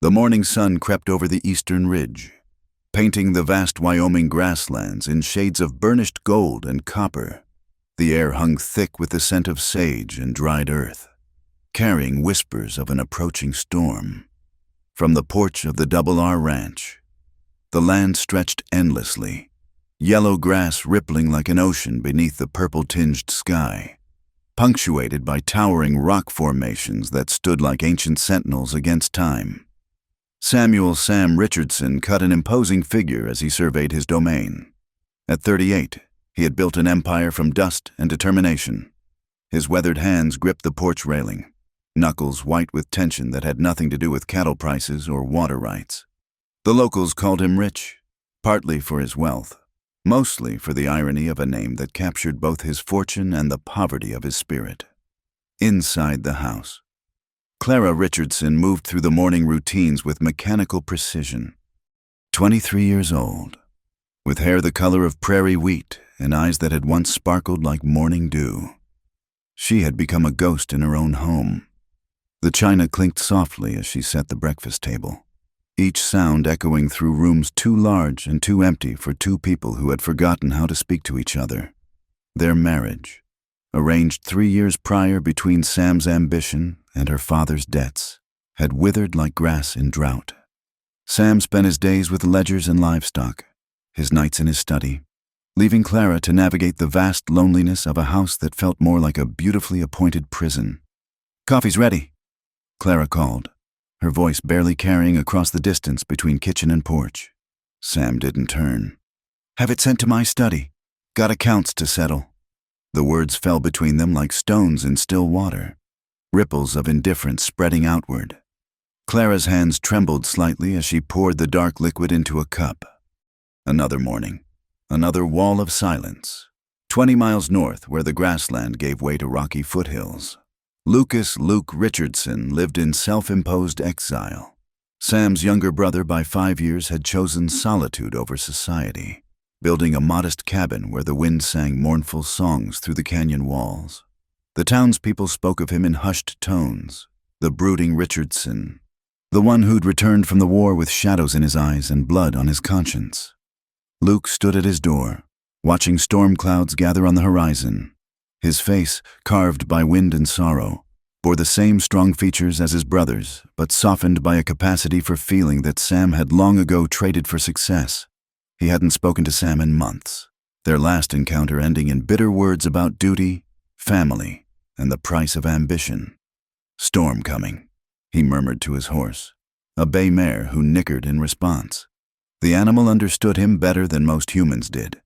The morning sun crept over the eastern ridge, painting the vast Wyoming grasslands in shades of burnished gold and copper. The air hung thick with the scent of sage and dried earth, carrying whispers of an approaching storm. From the porch of the Double R Ranch, the land stretched endlessly, yellow grass rippling like an ocean beneath the purple-tinged sky, punctuated by towering rock formations that stood like ancient sentinels against time. Samuel Sam Richardson cut an imposing figure as he surveyed his domain. At 38, he had built an empire from dust and determination. His weathered hands gripped the porch railing, knuckles white with tension that had nothing to do with cattle prices or water rights. The locals called him rich, partly for his wealth, mostly for the irony of a name that captured both his fortune and the poverty of his spirit. Inside the house, Clara Richardson moved through the morning routines with mechanical precision. 23 years old, with hair the color of prairie wheat and eyes that had once sparkled like morning dew. She had become a ghost in her own home. The china clinked softly as she set the breakfast table, each sound echoing through rooms too large and too empty for two people who had forgotten how to speak to each other. Their marriage, arranged 3 years prior between Sam's ambition and her father's debts, had withered like grass in drought. Sam spent his days with ledgers and livestock, his nights in his study, leaving Clara to navigate the vast loneliness of a house that felt more like a beautifully appointed prison. "Coffee's ready," Clara called, her voice barely carrying across the distance between kitchen and porch. Sam didn't turn. "Have it sent to my study. Got accounts to settle." The words fell between them like stones in still water, ripples of indifference spreading outward. Clara's hands trembled slightly as she poured the dark liquid into a cup. Another morning, another wall of silence. 20 miles north, where the grassland gave way to rocky foothills, Lucas Luke Richardson lived in self-imposed exile. Sam's younger brother by 5 years had chosen solitude over society, building a modest cabin where the wind sang mournful songs through the canyon walls. The townspeople spoke of him in hushed tones, the brooding Richardson, the one who'd returned from the war with shadows in his eyes and blood on his conscience. Luke stood at his door, watching storm clouds gather on the horizon. His face, carved by wind and sorrow, bore the same strong features as his brother's, but softened by a capacity for feeling that Sam had long ago traded for success. He hadn't spoken to Sam in months, their last encounter ending in bitter words about duty, family, and the price of ambition. "Storm coming," he murmured to his horse, a bay mare who nickered in response. The animal understood him better than most humans did.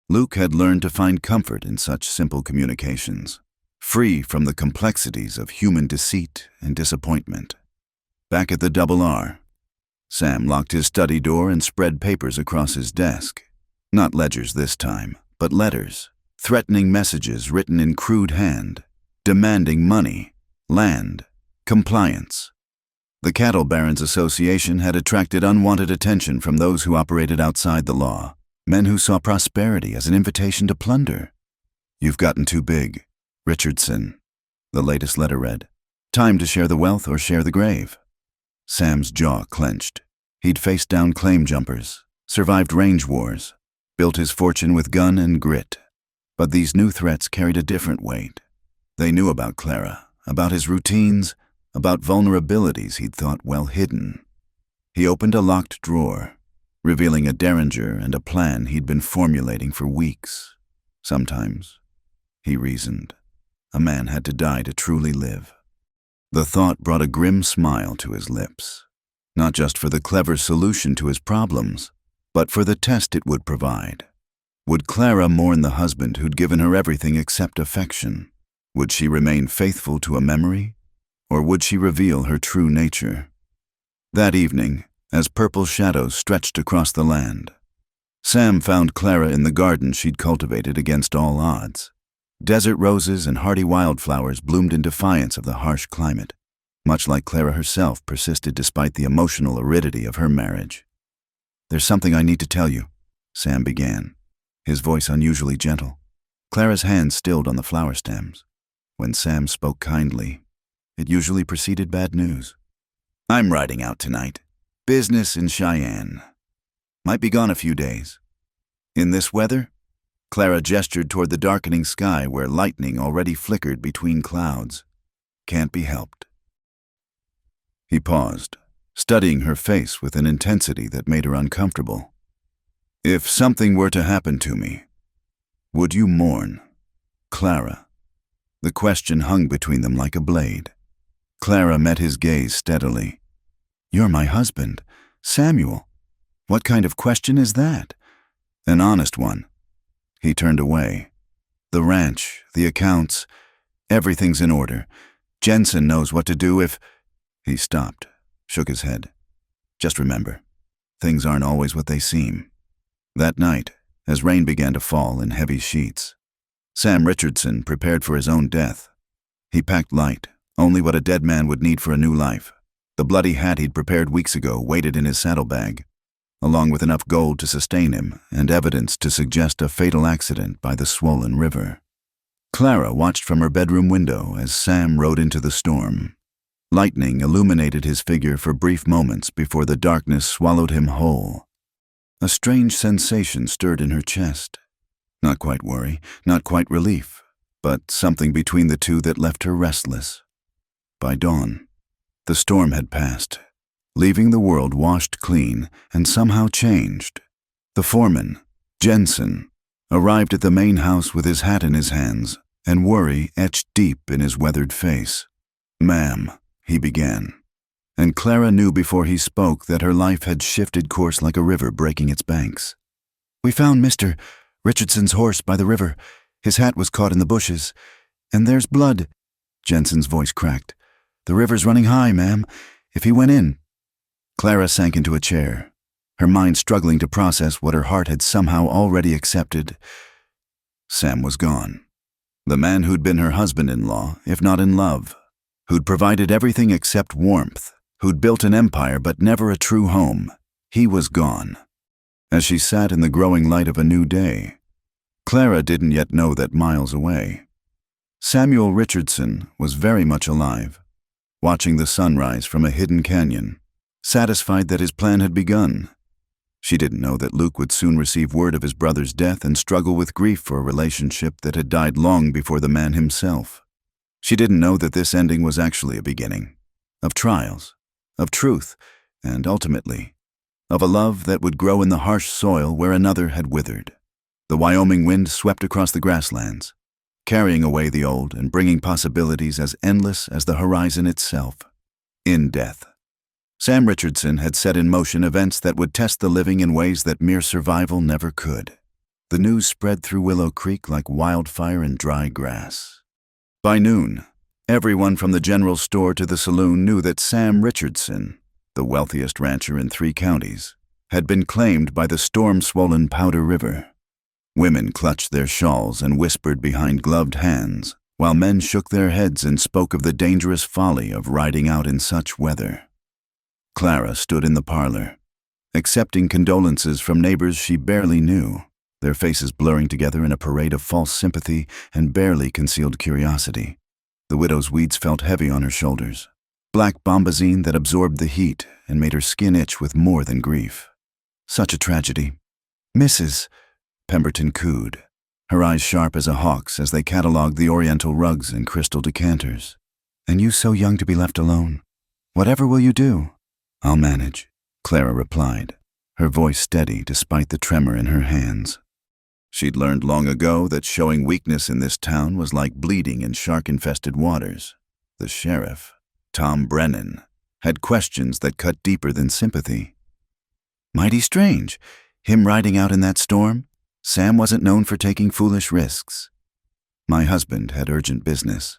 Luke had learned to find comfort in such simple communications, free from the complexities of human deceit and disappointment. Back at the Double R, Sam locked his study door and spread papers across his desk. Not ledgers this time, but letters, threatening messages written in crude hand, demanding money, land, compliance. The Cattle Barons Association had attracted unwanted attention from those who operated outside the law, men who saw prosperity as an invitation to plunder. "You've gotten too big, Richardson," the latest letter read. "Time to share the wealth or share the grave." Sam's jaw clenched. He'd faced down claim jumpers, survived range wars, built his fortune with gun and grit. But these new threats carried a different weight. They knew about Clara, about his routines, about vulnerabilities he'd thought well hidden. He opened a locked drawer, revealing a derringer and a plan he'd been formulating for weeks. Sometimes, he reasoned, a man had to die to truly live. The thought brought a grim smile to his lips, not just for the clever solution to his problems, but for the test it would provide. Would Clara mourn the husband who'd given her everything except affection? Would she remain faithful to a memory, or would she reveal her true nature? That evening, as purple shadows stretched across the land, Sam found Clara in the garden she'd cultivated against all odds. Desert roses and hardy wildflowers bloomed in defiance of the harsh climate, much like Clara herself persisted despite the emotional aridity of her marriage. "There's something I need to tell you," Sam began, his voice unusually gentle. Clara's hands stilled on the flower stems. When Sam spoke kindly, it usually preceded bad news. I'm riding out tonight. Business in Cheyenne. Might be gone a few days. In this weather? Clara gestured toward the darkening sky where lightning already flickered between clouds. Can't be helped. He paused, studying her face with an intensity that made her uncomfortable. If something were to happen to me, would you mourn? Clara. The question hung between them like a blade. Clara met his gaze steadily. You're my husband, Samuel. What kind of question is that? An honest one. He turned away. The ranch, the accounts, everything's in order. Jensen knows what to do if... He stopped, shook his head. Just remember, things aren't always what they seem. That night, as rain began to fall in heavy sheets, Sam Richardson prepared for his own death. He packed light, only what a dead man would need for a new life. The bloody hat he'd prepared weeks ago waited in his saddlebag, along with enough gold to sustain him and evidence to suggest a fatal accident by the swollen river. Clara watched from her bedroom window as Sam rode into the storm. Lightning illuminated his figure for brief moments before the darkness swallowed him whole. A strange sensation stirred in her chest. Not quite worry, not quite relief, but something between the two that left her restless. By dawn, the storm had passed, leaving the world washed clean and somehow changed. The foreman, Jensen, arrived at the main house with his hat in his hands and worry etched deep in his weathered face. "Ma'am," he began, and Clara knew before he spoke that her life had shifted course like a river breaking its banks. "We found Mr. Richardson's horse by the river. His hat was caught in the bushes. And there's blood." Jensen's voice cracked. "The river's running high, ma'am. If he went in..." Clara sank into a chair, her mind struggling to process what her heart had somehow already accepted. Sam was gone. The man who'd been her husband-in-law, if not in love, who'd provided everything except warmth, who'd built an empire but never a true home, he was gone. As she sat in the growing light of a new day, Clara didn't yet know that miles away, Samuel Richardson was very much alive, watching the sunrise from a hidden canyon, satisfied that his plan had begun. She didn't know that Luke would soon receive word of his brother's death and struggle with grief for a relationship that had died long before the man himself. She didn't know that this ending was actually a beginning, of trials, of truth, and ultimately, of a love that would grow in the harsh soil where another had withered. The Wyoming wind swept across the grasslands, carrying away the old and bringing possibilities as endless as the horizon itself. In death, Sam Richardson had set in motion events that would test the living in ways that mere survival never could. The news spread through Willow Creek like wildfire in dry grass. By noon, everyone from the general store to the saloon knew that Sam Richardson, the wealthiest rancher in 3 counties, had been claimed by the storm-swollen Powder River. Women clutched their shawls and whispered behind gloved hands, while men shook their heads and spoke of the dangerous folly of riding out in such weather. Clara stood in the parlor, accepting condolences from neighbors she barely knew, their faces blurring together in a parade of false sympathy and barely concealed curiosity. The widow's weeds felt heavy on her shoulders, black bombazine that absorbed the heat and made her skin itch with more than grief. Such a tragedy. "Mrs." Pemberton cooed, her eyes sharp as a hawk's as they catalogued the oriental rugs and crystal decanters. "And you so young to be left alone. Whatever will you do?" "I'll manage," Clara replied, her voice steady despite the tremor in her hands. She'd learned long ago that showing weakness in this town was like bleeding in shark-infested waters. The sheriff, Tom Brennan, had questions that cut deeper than sympathy. Mighty strange, him riding out in that storm. Sam wasn't known for taking foolish risks. "My husband had urgent business,"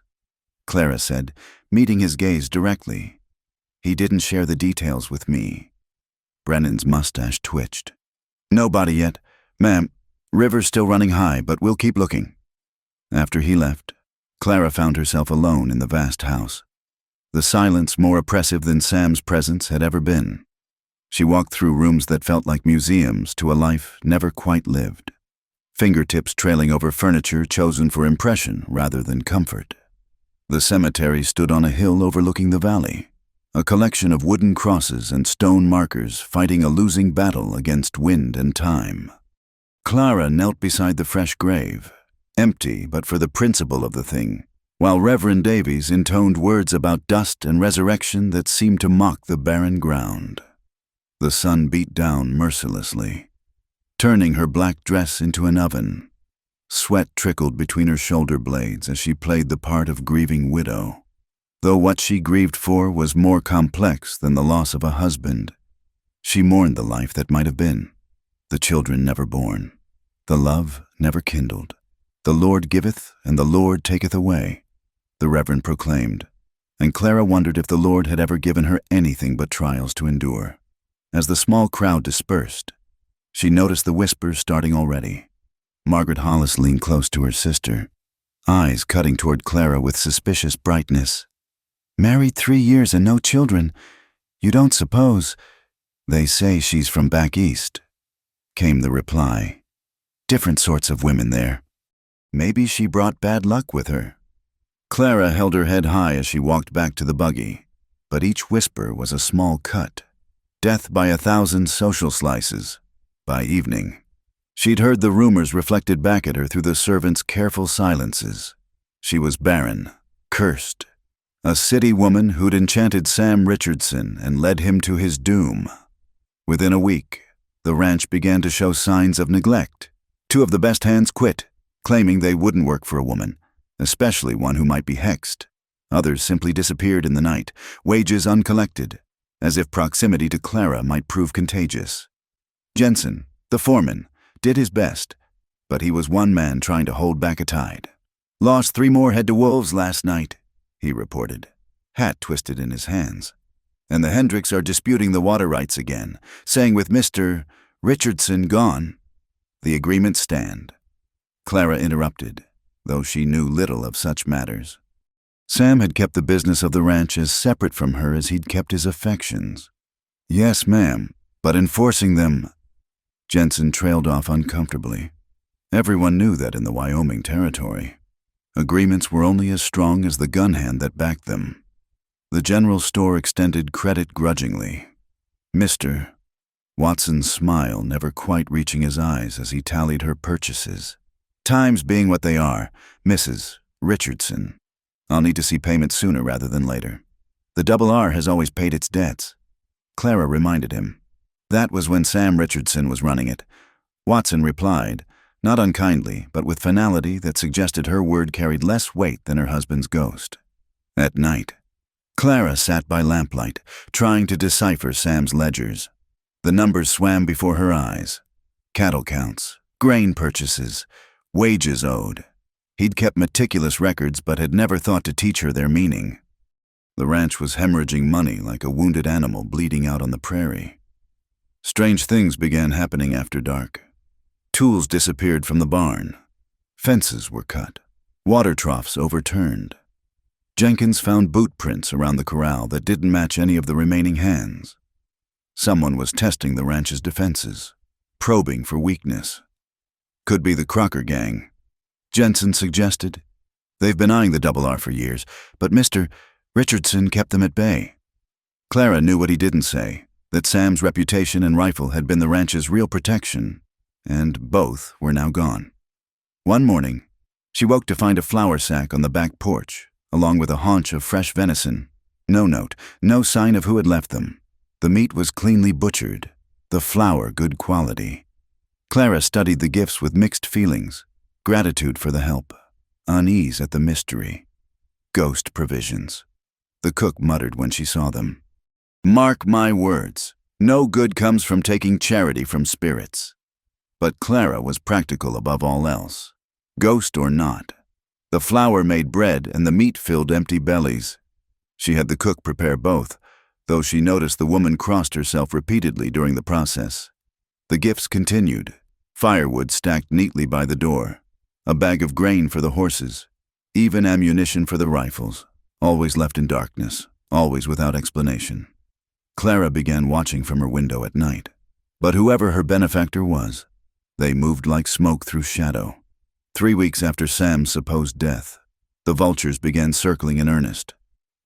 Clara said, meeting his gaze directly. "He didn't share the details with me." Brennan's mustache twitched. "Nobody yet. Ma'am, river's still running high, but we'll keep looking." After he left, Clara found herself alone in the vast house. The silence more oppressive than Sam's presence had ever been. She walked through rooms that felt like museums to a life never quite lived, fingertips trailing over furniture chosen for impression rather than comfort. The cemetery stood on a hill overlooking the valley, a collection of wooden crosses and stone markers fighting a losing battle against wind and time. Clara knelt beside the fresh grave, empty but for the principle of the thing, while Reverend Davies intoned words about dust and resurrection that seemed to mock the barren ground. The sun beat down mercilessly, turning her black dress into an oven. Sweat trickled between her shoulder blades as she played the part of grieving widow. Though what she grieved for was more complex than the loss of a husband, she mourned the life that might have been, the children never born, the love never kindled. The Lord giveth, and the Lord taketh away, the Reverend proclaimed, and Clara wondered if the Lord had ever given her anything but trials to endure. As the small crowd dispersed, she noticed the whispers starting already. Margaret Hollis leaned close to her sister, eyes cutting toward Clara with suspicious brightness. "Married 3 years and no children. You don't suppose—" "They say she's from back east," came the reply. "Different sorts of women there. Maybe she brought bad luck with her." Clara held her head high as she walked back to the buggy, but each whisper was a small cut. Death by 1,000 social slices. By evening, she'd heard the rumors reflected back at her through the servants' careful silences. She was barren, cursed, a city woman who'd enchanted Sam Richardson and led him to his doom. Within a week, the ranch began to show signs of neglect. 2 of the best hands quit, claiming they wouldn't work for a woman, especially one who might be hexed. Others simply disappeared in the night, wages uncollected, as if proximity to Clara might prove contagious. Jensen, the foreman, did his best, but he was one man trying to hold back a tide. "Lost 3 more head to wolves last night," he reported, hat twisted in his hands. "And the Hendricks are disputing the water rights again, saying with Mr. Richardson gone, the agreements stand." Clara interrupted, though she knew little of such matters. Sam had kept the business of the ranch as separate from her as he'd kept his affections. "Yes, ma'am, but enforcing them—" Jensen trailed off uncomfortably. Everyone knew that in the Wyoming Territory, agreements were only as strong as the gun hand that backed them. The general store extended credit grudgingly. Mr. Watson's smile never quite reaching his eyes as he tallied her purchases. "Times being what they are, Mrs. Richardson. I'll need to see payment sooner rather than later. The R has always paid its debts." Clara reminded him. "That was when Sam Richardson was running it." Watson replied, not unkindly, but with finality that suggested her word carried less weight than her husband's ghost. At night, Clara sat by lamplight, trying to decipher Sam's ledgers. The numbers swam before her eyes. Cattle counts, grain purchases, wages owed. He'd kept meticulous records but had never thought to teach her their meaning. The ranch was hemorrhaging money like a wounded animal bleeding out on the prairie. Strange things began happening after dark. Tools disappeared from the barn. Fences were cut. Water troughs overturned. Jenkins found boot prints around the corral that didn't match any of the remaining hands. Someone was testing the ranch's defenses, probing for weakness. "Could be the Crocker gang," Jensen suggested. "They've been eyeing the R for years, but Mr. Richardson kept them at bay." Clara knew what he didn't say, that Sam's reputation and rifle had been the ranch's real protection, and both were now gone. One morning, she woke to find a flour sack on the back porch, along with a haunch of fresh venison. No note, no sign of who had left them. The meat was cleanly butchered, the flour good quality. Clara studied the gifts with mixed feelings, gratitude for the help, unease at the mystery. Ghost provisions. The cook muttered when she saw them. "Mark my words, no good comes from taking charity from spirits." But Clara was practical above all else. Ghost or not, the flour made bread and the meat filled empty bellies. She had the cook prepare both, though she noticed the woman crossed herself repeatedly during the process. The gifts continued. Firewood stacked neatly by the door, a bag of grain for the horses, even ammunition for the rifles, always left in darkness, always without explanation. Clara began watching from her window at night, but whoever her benefactor was, they moved like smoke through shadow. 3 weeks after Sam's supposed death, the vultures began circling in earnest.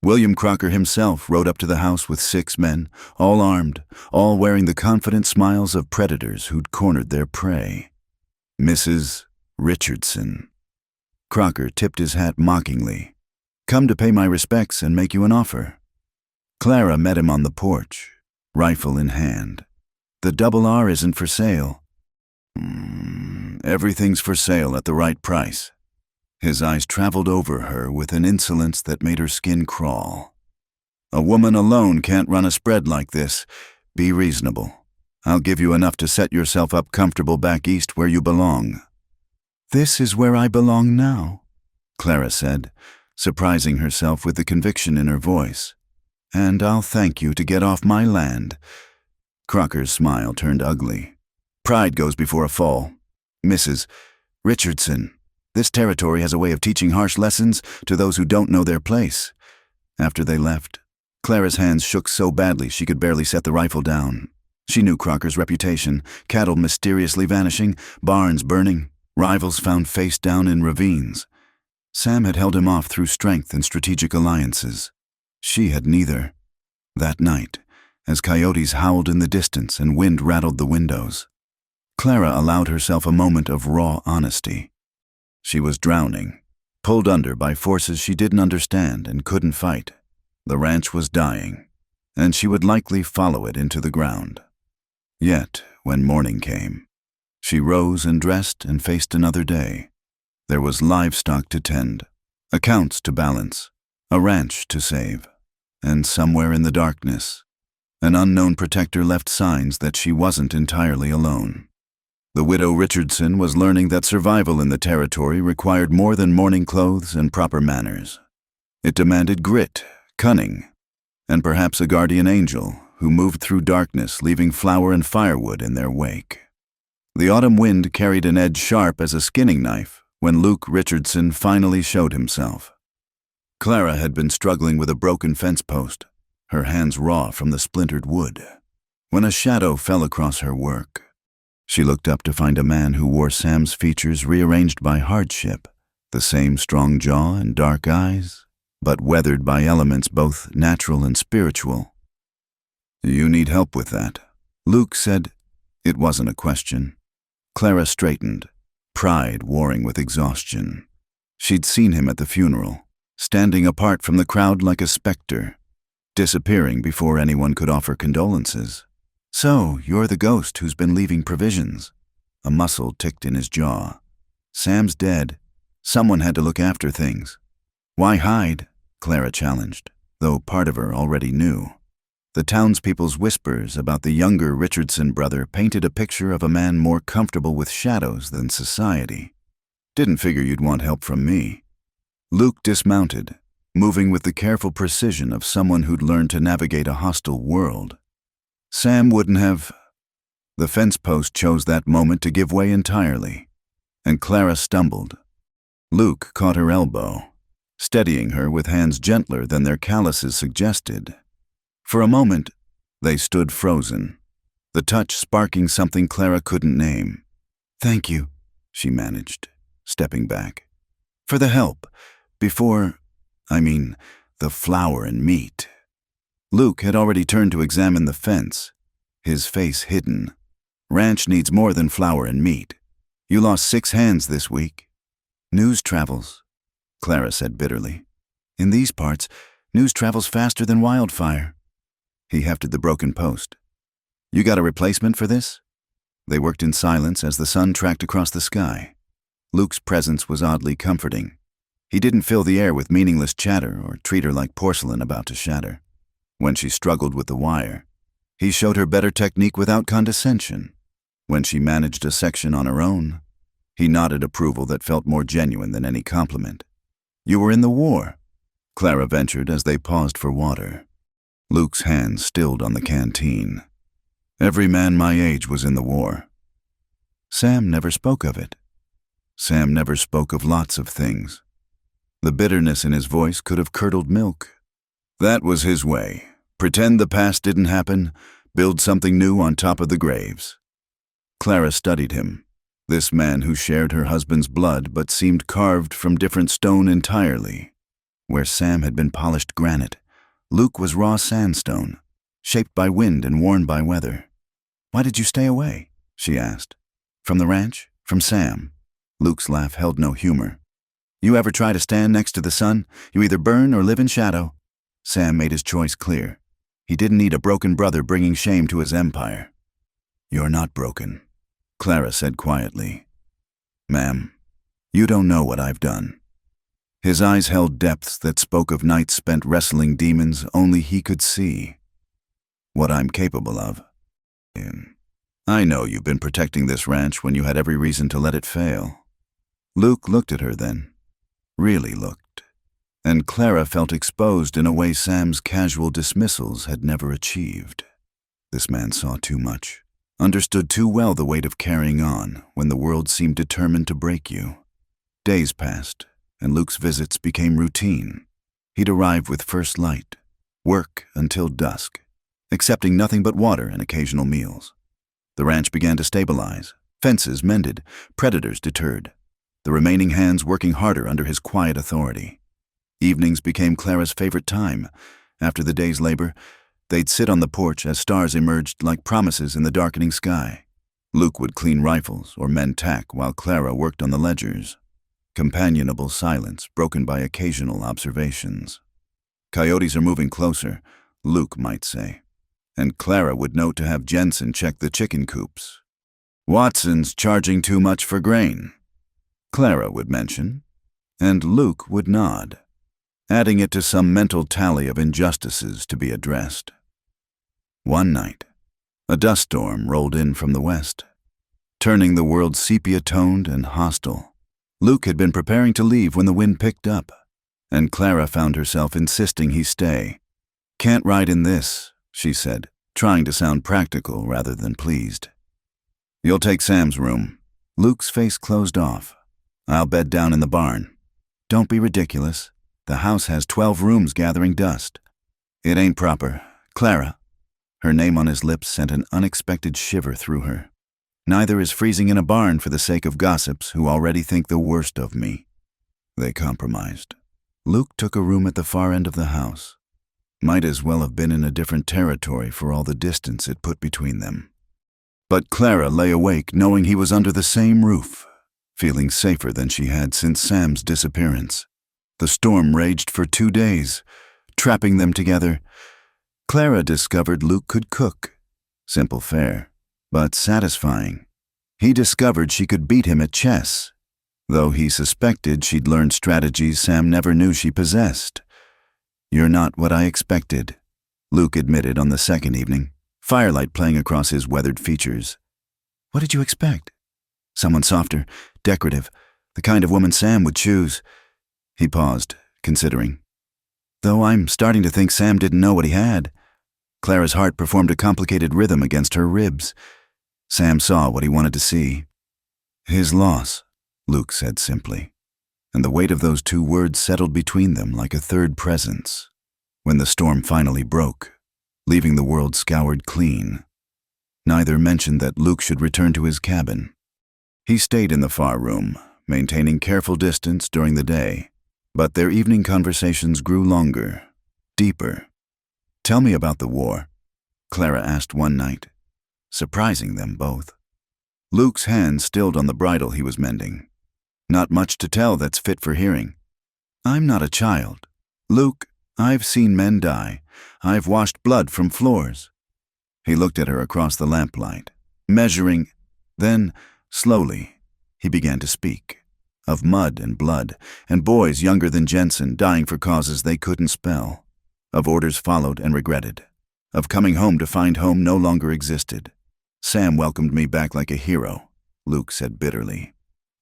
William Crocker himself rode up to the house with 6 men, all armed, all wearing the confident smiles of predators who'd cornered their prey. Mrs. Richardson. Crocker tipped his hat mockingly. "Come to pay my respects and make you an offer." Clara met him on the porch, rifle in hand. "The double R isn't for sale." Everything's for sale at the right price." His eyes traveled over her with an insolence that made her skin crawl. "A woman alone can't run a spread like this. Be reasonable. I'll give you enough to set yourself up comfortable back east where you belong." "This is where I belong now," Clara said, surprising herself with the conviction in her voice. "And I'll thank you to get off my land." Crocker's smile turned ugly. "Pride goes before a fall. Mrs. Richardson, this territory has a way of teaching harsh lessons to those who don't know their place." After they left, Clara's hands shook so badly she could barely set the rifle down. She knew Crocker's reputation: cattle mysteriously vanishing, barns burning, rivals found face down in ravines. Sam had held him off through strength and strategic alliances. She had neither. That night, as coyotes howled in the distance and wind rattled the windows, Clara allowed herself a moment of raw honesty. She was drowning, pulled under by forces she didn't understand and couldn't fight. The ranch was dying, and she would likely follow it into the ground. Yet, when morning came, she rose and dressed and faced another day. There was livestock to tend, accounts to balance, a ranch to save, and somewhere in the darkness, an unknown protector left signs that she wasn't entirely alone. The widow Richardson was learning that survival in the territory required more than morning clothes and proper manners. It demanded grit, cunning, and perhaps a guardian angel who moved through darkness, leaving flour and firewood in their wake. The autumn wind carried an edge sharp as a skinning knife when Luke Richardson finally showed himself. Clara had been struggling with a broken fence post, her hands raw from the splintered wood, when a shadow fell across her work. She looked up to find a man who wore Sam's features rearranged by hardship, the same strong jaw and dark eyes, but weathered by elements both natural and spiritual. "You need help with that," Luke said. It wasn't a question. Clara straightened, pride warring with exhaustion. She'd seen him at the funeral, standing apart from the crowd like a specter, disappearing before anyone could offer condolences. "So, you're the ghost who's been leaving provisions." A muscle ticked in his jaw. "Sam's dead. Someone had to look after things." "Why hide?" Clara challenged, though part of her already knew. The townspeople's whispers about the younger Richardson brother painted a picture of a man more comfortable with shadows than society. "Didn't figure you'd want help from me." Luke dismounted, moving with the careful precision of someone who'd learned to navigate a hostile world. "Sam wouldn't have—" The fence post chose that moment to give way entirely, and Clara stumbled. Luke caught her elbow, steadying her with hands gentler than their calluses suggested. For a moment, they stood frozen, the touch sparking something Clara couldn't name. "Thank you," she managed, stepping back. "For the help. The flour and meat." Luke had already turned to examine the fence, his face hidden. "Ranch needs more than flour and meat. You lost 6 hands this week." "News travels," Clara said bitterly. "In these parts, news travels faster than wildfire." He hefted the broken post. "You got a replacement for this?" They worked in silence as the sun tracked across the sky. Luke's presence was oddly comforting. He didn't fill the air with meaningless chatter or treat her like porcelain about to shatter. When she struggled with the wire, he showed her better technique without condescension. When she managed a section on her own, he nodded approval that felt more genuine than any compliment. "You were in the war," Clara ventured as they paused for water. Luke's hand stilled on the canteen. "Every man my age was in the war." Sam never spoke of it. Sam never spoke of lots of things. The bitterness in his voice could have curdled milk. That was his way. Pretend the past didn't happen, build something new on top of the graves. Clara studied him, this man who shared her husband's blood but seemed carved from different stone entirely. Where Sam had been polished granite, Luke was raw sandstone, shaped by wind and worn by weather. "Why did you stay away?" she asked. "From the ranch? From Sam?" Luke's laugh held no humor. "You ever try to stand next to the sun? You either burn or live in shadow." Sam made his choice clear. He didn't need a broken brother bringing shame to his empire. "You're not broken," Clara said quietly. "Ma'am, you don't know what I've done." His eyes held depths that spoke of nights spent wrestling demons only he could see. "What I'm capable of. I know you've been protecting this ranch when you had every reason to let it fail." Luke looked at her then. Really looked. And Clara felt exposed in a way Sam's casual dismissals had never achieved. This man saw too much, understood too well the weight of carrying on when the world seemed determined to break you. Days passed, and Luke's visits became routine. He'd arrive with first light, work until dusk, accepting nothing but water and occasional meals. The ranch began to stabilize, fences mended, predators deterred, the remaining hands working harder under his quiet authority. Evenings became Clara's favorite time. After the day's labor, they'd sit on the porch as stars emerged like promises in the darkening sky. Luke would clean rifles or mend tack while Clara worked on the ledgers. Companionable silence broken by occasional observations. "Coyotes are moving closer," Luke might say. And Clara would note to have Jensen check the chicken coops. "Watson's charging too much for grain," Clara would mention, and Luke would nod, adding it to some mental tally of injustices to be addressed. One night, a dust storm rolled in from the west, turning the world sepia-toned and hostile. Luke had been preparing to leave when the wind picked up, and Clara found herself insisting he stay. "Can't ride in this," she said, trying to sound practical rather than pleased. "You'll take Sam's room." Luke's face closed off. "I'll bed down in the barn." "Don't be ridiculous. The house has 12 rooms gathering dust." "It ain't proper. Clara." Her name on his lips sent an unexpected shiver through her. "Neither is freezing in a barn for the sake of gossips who already think the worst of me." They compromised. Luke took a room at the far end of the house. Might as well have been in a different territory for all the distance it put between them. But Clara lay awake knowing he was under the same roof, feeling safer than she had since Sam's disappearance. The storm raged for 2 days, trapping them together. Clara discovered Luke could cook. Simple fare, but satisfying. He discovered she could beat him at chess, though he suspected she'd learned strategies Sam never knew she possessed. "You're not what I expected," Luke admitted on the second evening, firelight playing across his weathered features. "What did you expect?" "Someone softer, decorative, the kind of woman Sam would choose." He paused, considering. "Though I'm starting to think Sam didn't know what he had." Clara's heart performed a complicated rhythm against her ribs. Sam saw what he wanted to see. "His loss," Luke said simply, and the weight of those 2 words settled between them like a third presence. When the storm finally broke, leaving the world scoured clean, neither mentioned that Luke should return to his cabin. He stayed in the far room, maintaining careful distance during the day, but their evening conversations grew longer, deeper. "Tell me about the war," Clara asked one night, surprising them both. Luke's hand stilled on the bridle he was mending. "Not much to tell that's fit for hearing. I'm not a child. Luke, I've seen men die. I've washed blood from floors." He looked at her across the lamplight, measuring. Then, slowly, he began to speak. Of mud and blood, and boys younger than Jensen dying for causes they couldn't spell. Of orders followed and regretted. Of coming home to find home no longer existed. "Sam welcomed me back like a hero," Luke said bitterly.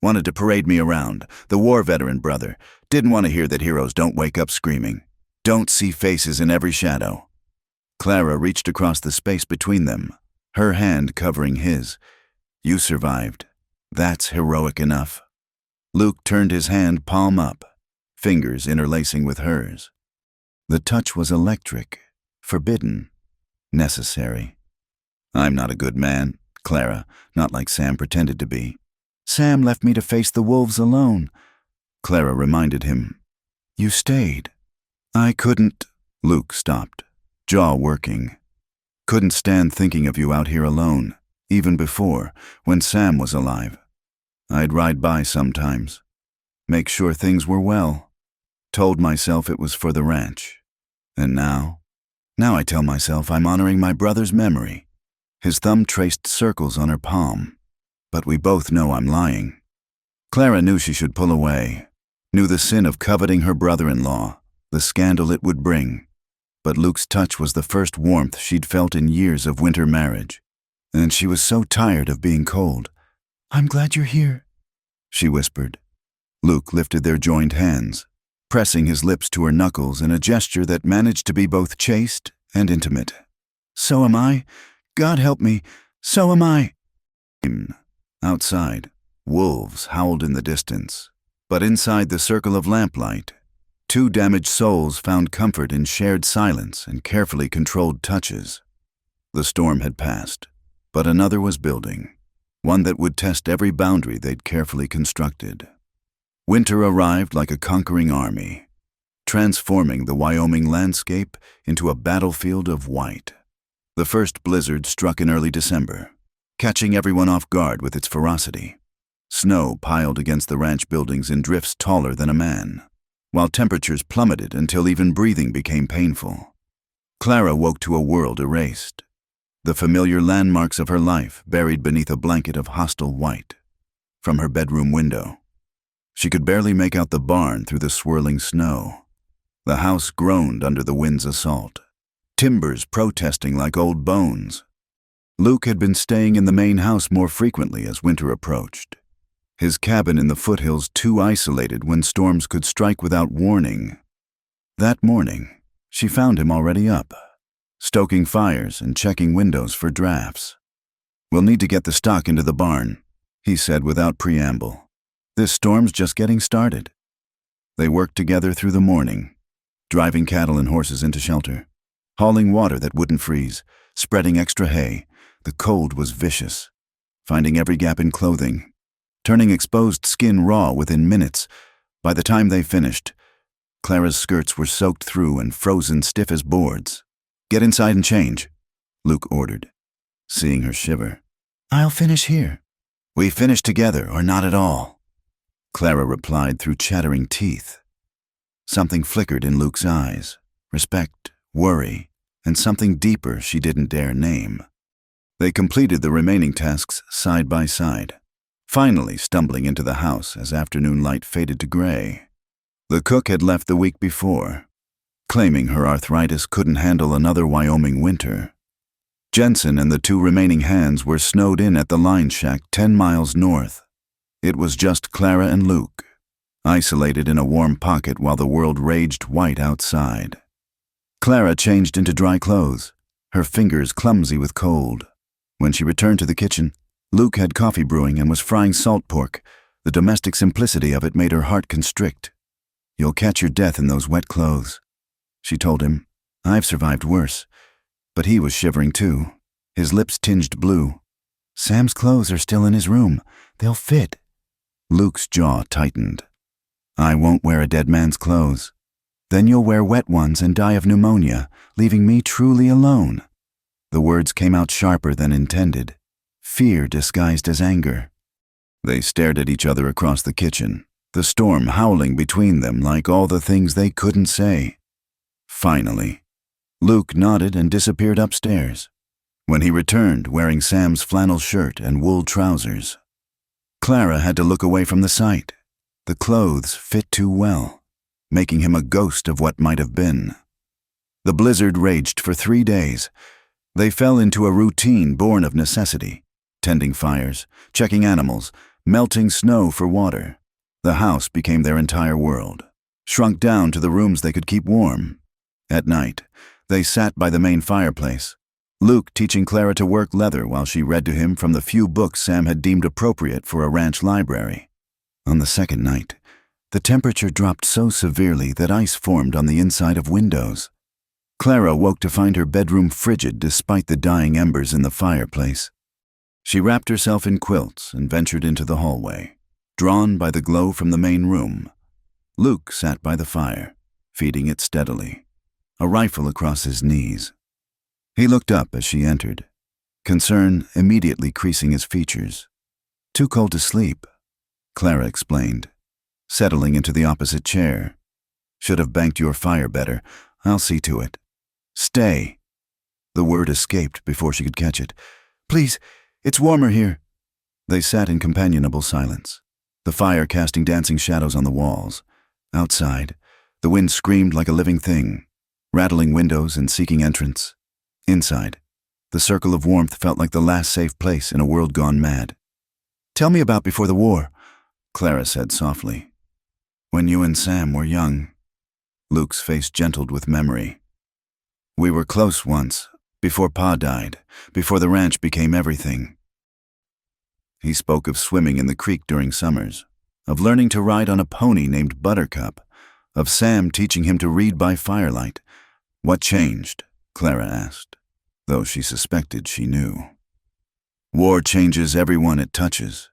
"Wanted to parade me around, the war veteran brother. Didn't want to hear that heroes don't wake up screaming. Don't see faces in every shadow." Clara reached across the space between them, her hand covering his. "You survived. That's heroic enough." Luke turned his hand palm up, fingers interlacing with hers. The touch was electric, forbidden, necessary. "I'm not a good man, Clara, not like Sam pretended to be." "Sam left me to face the wolves alone," Clara reminded him. "You stayed." I couldn't. Luke stopped, jaw working. Couldn't stand thinking of you out here alone, even before, when Sam was alive. I'd ride by sometimes, make sure things were well. Told myself it was for the ranch. And now I tell myself I'm honoring my brother's memory. His thumb traced circles on her palm. But we both know I'm lying. Clara knew she should pull away, knew the sin of coveting her brother-in-law, the scandal it would bring. But Luke's touch was the first warmth she'd felt in years of winter marriage. And she was so tired of being cold. "I'm glad you're here," she whispered. Luke lifted their joined hands, pressing his lips to her knuckles in a gesture that managed to be both chaste and intimate. "So am I. God help me. So am I." Outside, wolves howled in the distance. But inside the circle of lamplight, two damaged souls found comfort in shared silence and carefully controlled touches. The storm had passed, but another was building, one that would test every boundary they'd carefully constructed. Winter arrived like a conquering army, transforming the Wyoming landscape into a battlefield of white. The first blizzard struck in early December, catching everyone off guard with its ferocity. Snow piled against the ranch buildings in drifts taller than a man, while temperatures plummeted until even breathing became painful. Clara woke to a world erased, the familiar landmarks of her life buried beneath a blanket of hostile white. From her bedroom window, she could barely make out the barn through the swirling snow. The house groaned under the wind's assault, timbers protesting like old bones. Luke had been staying in the main house more frequently as winter approached, his cabin in the foothills too isolated when storms could strike without warning. That morning, she found him already up, stoking fires and checking windows for drafts. "We'll need to get the stock into the barn," he said without preamble. "This storm's just getting started." They worked together through the morning, driving cattle and horses into shelter, hauling water that wouldn't freeze, spreading extra hay. The cold was vicious, finding every gap in clothing, turning exposed skin raw within minutes. By the time they finished, Clara's skirts were soaked through and frozen stiff as boards. "Get inside and change," Luke ordered, seeing her shiver. "I'll finish here." "We finish together or not at all," Clara replied through chattering teeth. Something flickered in Luke's eyes, respect, worry, and something deeper she didn't dare name. They completed the remaining tasks side by side, finally stumbling into the house as afternoon light faded to gray. The cook had left the week before, claiming her arthritis couldn't handle another Wyoming winter. Jensen and the two remaining hands were snowed in at the line shack 10 miles north. It was just Clara and Luke, isolated in a warm pocket while the world raged white outside. Clara changed into dry clothes, her fingers clumsy with cold. When she returned to the kitchen, Luke had coffee brewing and was frying salt pork. The domestic simplicity of it made her heart constrict. "You'll catch your death in those wet clothes," she told him. "I've survived worse." But he was shivering too, his lips tinged blue. "Sam's clothes are still in his room. They'll fit." Luke's jaw tightened. "I won't wear a dead man's clothes. Then you'll wear wet ones and die of pneumonia, leaving me truly alone." The words came out sharper than intended, fear disguised as anger. They stared at each other across the kitchen, the storm howling between them like all the things they couldn't say. Finally, Luke nodded and disappeared upstairs. When he returned wearing Sam's flannel shirt and wool trousers, Clara had to look away from the sight. The clothes fit too well, making him a ghost of what might have been. The blizzard raged for 3 days. They fell into a routine born of necessity, tending fires, checking animals, melting snow for water. The house became their entire world, shrunk down to the rooms they could keep warm. At night, they sat by the main fireplace, Luke teaching Clara to work leather while she read to him from the few books Sam had deemed appropriate for a ranch library. On the second night, the temperature dropped so severely that ice formed on the inside of windows. Clara woke to find her bedroom frigid despite the dying embers in the fireplace. She wrapped herself in quilts and ventured into the hallway, drawn by the glow from the main room. Luke sat by the fire, feeding it steadily, a rifle across his knees. He looked up as she entered, concern immediately creasing his features. "Too cold to sleep," Clara explained, settling into the opposite chair. "Should have banked your fire better. I'll see to it." "Stay." The word escaped before she could catch it. "Please, it's warmer here." They sat in companionable silence, the fire casting dancing shadows on the walls. Outside, the wind screamed like a living thing, rattling windows and seeking entrance. Inside, the circle of warmth felt like the last safe place in a world gone mad. "Tell me about before the war," Clara said softly. "When you and Sam were young." Luke's face gentled with memory. "We were close once, before Pa died, before the ranch became everything." He spoke of swimming in the creek during summers, of learning to ride on a pony named Buttercup, of Sam teaching him to read by firelight. "What changed?" Clara asked, though she suspected she knew. "War changes everyone it touches.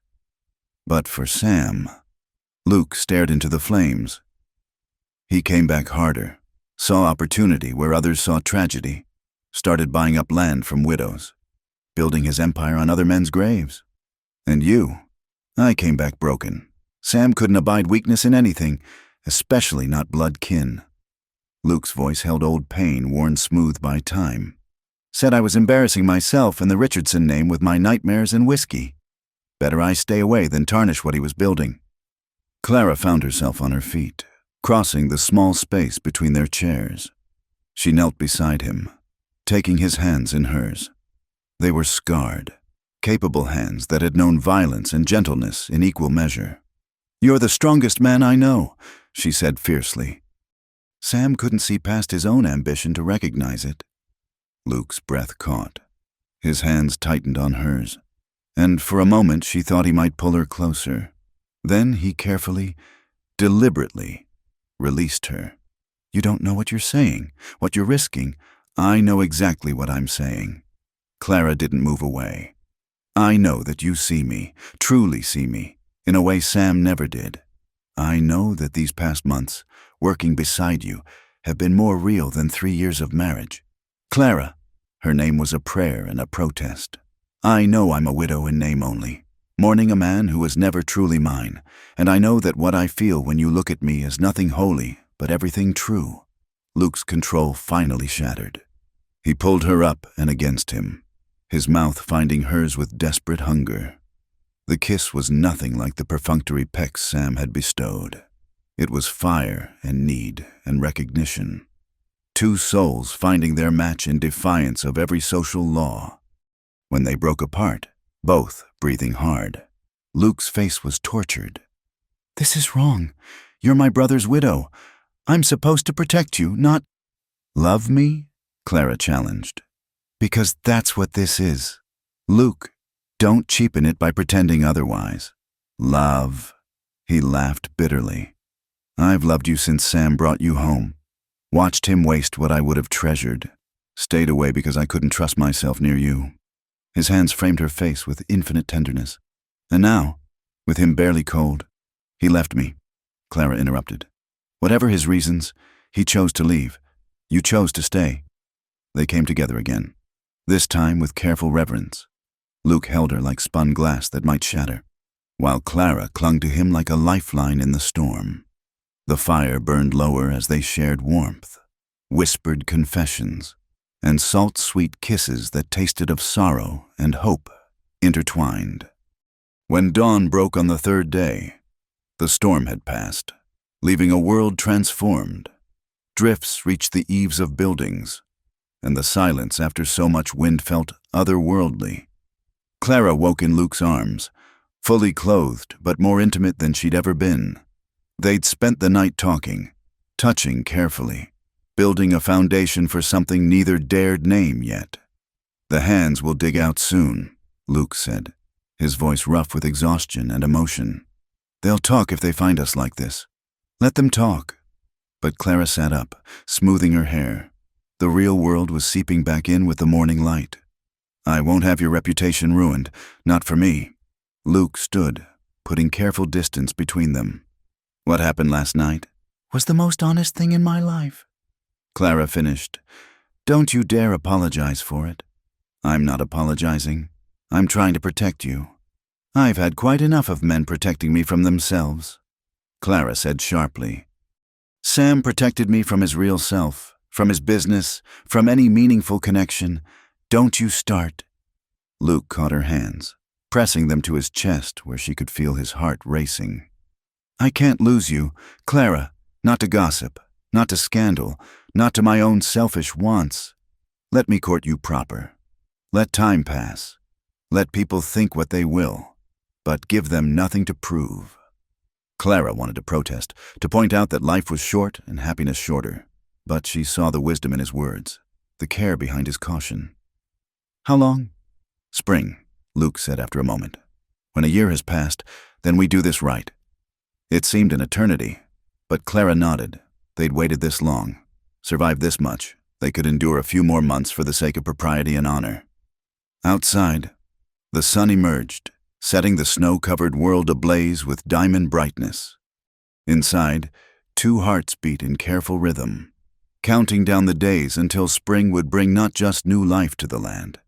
But for Sam..." Luke stared into the flames. "He came back harder, saw opportunity where others saw tragedy, started buying up land from widows, building his empire on other men's graves. And you? I came back broken. Sam couldn't abide weakness in anything, especially not blood kin." Luke's voice held old pain worn smooth by time. "Said I was embarrassing myself and the Richardson name with my nightmares and whiskey. Better I stay away than tarnish what he was building." Clara found herself on her feet, crossing the small space between their chairs. She knelt beside him, taking his hands in hers. They were scarred, capable hands that had known violence and gentleness in equal measure. "You're the strongest man I know," she said fiercely. Sam couldn't see past his own ambition to recognize it. Luke's breath caught. His hands tightened on hers, and for a moment she thought he might pull her closer. Then he carefully, deliberately, released her. "You don't know what you're saying, what you're risking." "I know exactly what I'm saying." Clara didn't move away. "I know that you see me, truly see me, in a way Sam never did. I know that these past months, working beside you, have been more real than 3 years of marriage. Clara," her name was a prayer and a protest, "I know I'm a widow in name only, mourning a man who was never truly mine, and I know that what I feel when you look at me is nothing holy, but everything true." Luke's control finally shattered. He pulled her up and against him, his mouth finding hers with desperate hunger. The kiss was nothing like the perfunctory pecks Sam had bestowed. It was fire and need and recognition. Two souls finding their match in defiance of every social law. When they broke apart, both breathing hard, Luke's face was tortured. "This is wrong. You're my brother's widow. I'm supposed to protect you, not..." "Love me?" Clara challenged. "Because that's what this is. Luke, don't cheapen it by pretending otherwise. Love." He laughed bitterly. "I've loved you since Sam brought you home. Watched him waste what I would have treasured. Stayed away because I couldn't trust myself near you." His hands framed her face with infinite tenderness. "And now, with him barely cold..." "He left me," Clara interrupted. "Whatever his reasons, he chose to leave. You chose to stay." They came together again, this time with careful reverence. Luke held her like spun glass that might shatter, while Clara clung to him like a lifeline in the storm. The fire burned lower as they shared warmth, whispered confessions, and salt-sweet kisses that tasted of sorrow and hope intertwined. When dawn broke on the third day, the storm had passed, leaving a world transformed. Drifts reached the eaves of buildings, and the silence after so much wind felt otherworldly. Clara woke in Luke's arms, fully clothed but more intimate than she'd ever been. They'd spent the night talking, touching carefully, building a foundation for something neither dared name yet. "The hands will dig out soon," Luke said, his voice rough with exhaustion and emotion. "They'll talk if they find us like this. Let them talk." But Clara sat up, smoothing her hair. The real world was seeping back in with the morning light. "I won't have your reputation ruined, not for me." Luke stood, putting careful distance between them. "What happened last night? was the most honest thing in my life." Clara finished. "Don't you dare apologize for it." "I'm not apologizing. I'm trying to protect you. I've had quite enough of men protecting me from themselves," Clara said sharply. "Sam protected me from his real self, from his business, from any meaningful connection. Don't you start." Luke caught her hands, pressing them to his chest where she could feel his heart racing. "I can't lose you, Clara, not to gossip, not to scandal, not to my own selfish wants. Let me court you proper. Let time pass. Let people think what they will, but give them nothing to prove." Clara wanted to protest, to point out that life was short and happiness shorter, but she saw the wisdom in his words, the care behind his caution. "How long?" "Spring," Luke said after a moment. "When a year has passed, then we do this right." It seemed an eternity, but Clara nodded. They'd waited this long, survived this much. They could endure a few more months for the sake of propriety and honor. Outside, the sun emerged, setting the snow-covered world ablaze with diamond brightness. Inside, 2 hearts beat in careful rhythm, counting down the days until spring would bring not just new life to the land,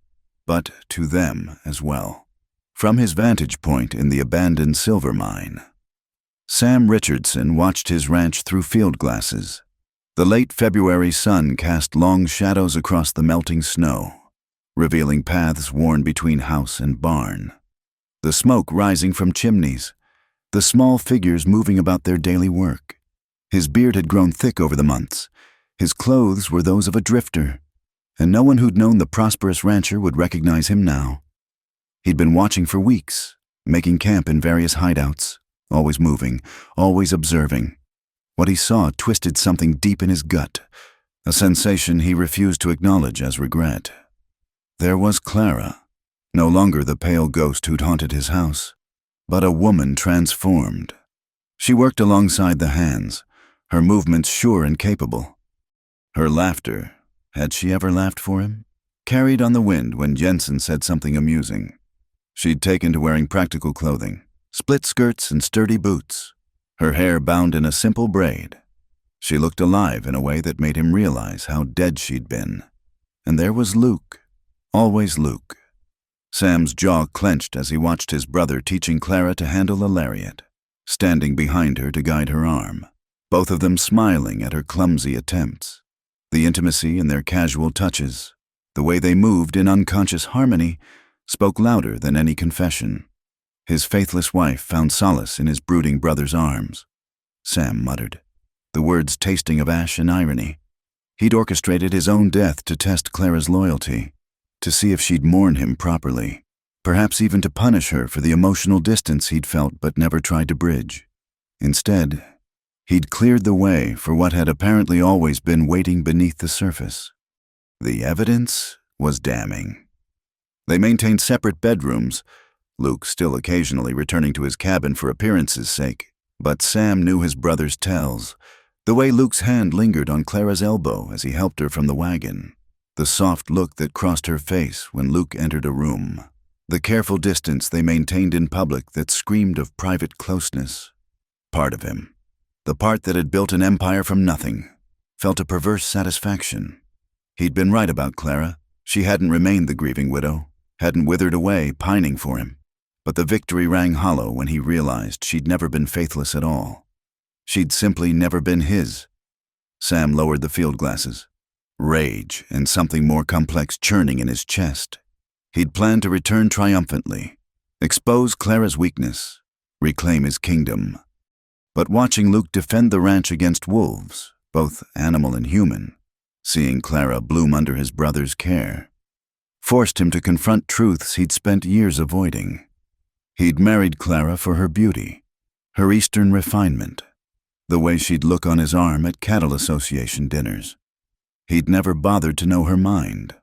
but to them as well. From his vantage point in the abandoned silver mine, Sam Richardson watched his ranch through field glasses. The late February sun cast long shadows across the melting snow, revealing paths worn between house and barn. The smoke rising from chimneys, the small figures moving about their daily work. His beard had grown thick over the months. His clothes were those of a drifter, and no one who'd known the prosperous rancher would recognize him now. He'd been watching for weeks, making camp in various hideouts, always moving, always observing. What he saw twisted something deep in his gut, a sensation he refused to acknowledge as regret. There was Clara, no longer the pale ghost who'd haunted his house, but a woman transformed. She worked alongside the hands, her movements sure and capable. Her laughter, had she ever laughed for him? Carried on the wind when Jensen said something amusing. She'd taken to wearing practical clothing, split skirts and sturdy boots, her hair bound in a simple braid. She looked alive in a way that made him realize how dead she'd been. And there was Luke, always Luke. Sam's jaw clenched as he watched his brother teaching Clara to handle a lariat, standing behind her to guide her arm, both of them smiling at her clumsy attempts. The intimacy in their casual touches, the way they moved in unconscious harmony, spoke louder than any confession. His faithless wife found solace in his brooding brother's arms. Sam muttered, the words tasting of ash and irony. He'd orchestrated his own death to test Clara's loyalty, to see if she'd mourn him properly, perhaps even to punish her for the emotional distance he'd felt but never tried to bridge. Instead, he'd cleared the way for what had apparently always been waiting beneath the surface. The evidence was damning. They maintained separate bedrooms, Luke still occasionally returning to his cabin for appearances' sake, but Sam knew his brother's tells, the way Luke's hand lingered on Clara's elbow as he helped her from the wagon, the soft look that crossed her face when Luke entered a room, the careful distance they maintained in public that screamed of private closeness. Part of him, the part that had built an empire from nothing, felt a perverse satisfaction. He'd been right about Clara. She hadn't remained the grieving widow, hadn't withered away, pining for him. But the victory rang hollow when he realized she'd never been faithless at all. She'd simply never been his. Sam lowered the field glasses, rage and something more complex churning in his chest. He'd planned to return triumphantly, expose Clara's weakness, reclaim his kingdom. But watching Luke defend the ranch against wolves, both animal and human, seeing Clara bloom under his brother's care, forced him to confront truths he'd spent years avoiding. He'd married Clara for her beauty, her Eastern refinement, the way she'd look on his arm at cattle association dinners. He'd never bothered to know her mind,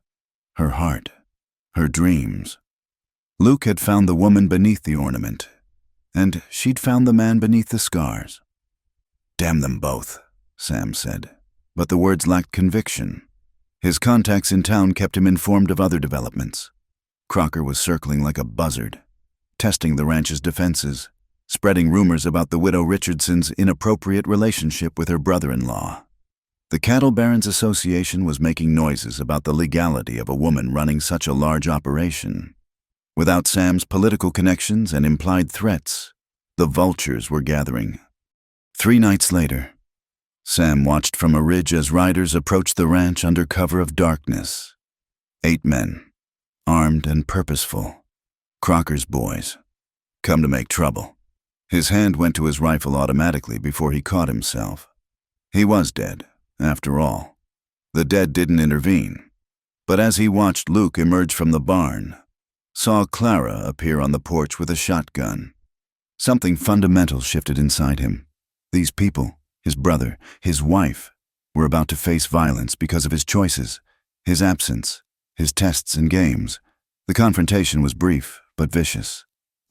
her heart, her dreams. Luke had found the woman beneath the ornament, and she'd found the man beneath the scars. Damn them both, Sam said, but the words lacked conviction. His contacts in town kept him informed of other developments. Crocker was circling like a buzzard, testing the ranch's defenses, spreading rumors about the widow Richardson's inappropriate relationship with her brother-in-law. The Cattle Barons Association was making noises about the legality of a woman running such a large operation. Without Sam's political connections and implied threats, the vultures were gathering. 3 nights later, Sam watched from a ridge as riders approached the ranch under cover of darkness. 8 men, armed and purposeful. Crocker's boys, come to make trouble. His hand went to his rifle automatically before he caught himself. He was dead, after all. The dead didn't intervene. But as he watched Luke emerge from the barn, saw Clara appear on the porch with a shotgun, something fundamental shifted inside him. These people, his brother, his wife, were about to face violence because of his choices, his absence, his tests and games. The confrontation was brief, but vicious.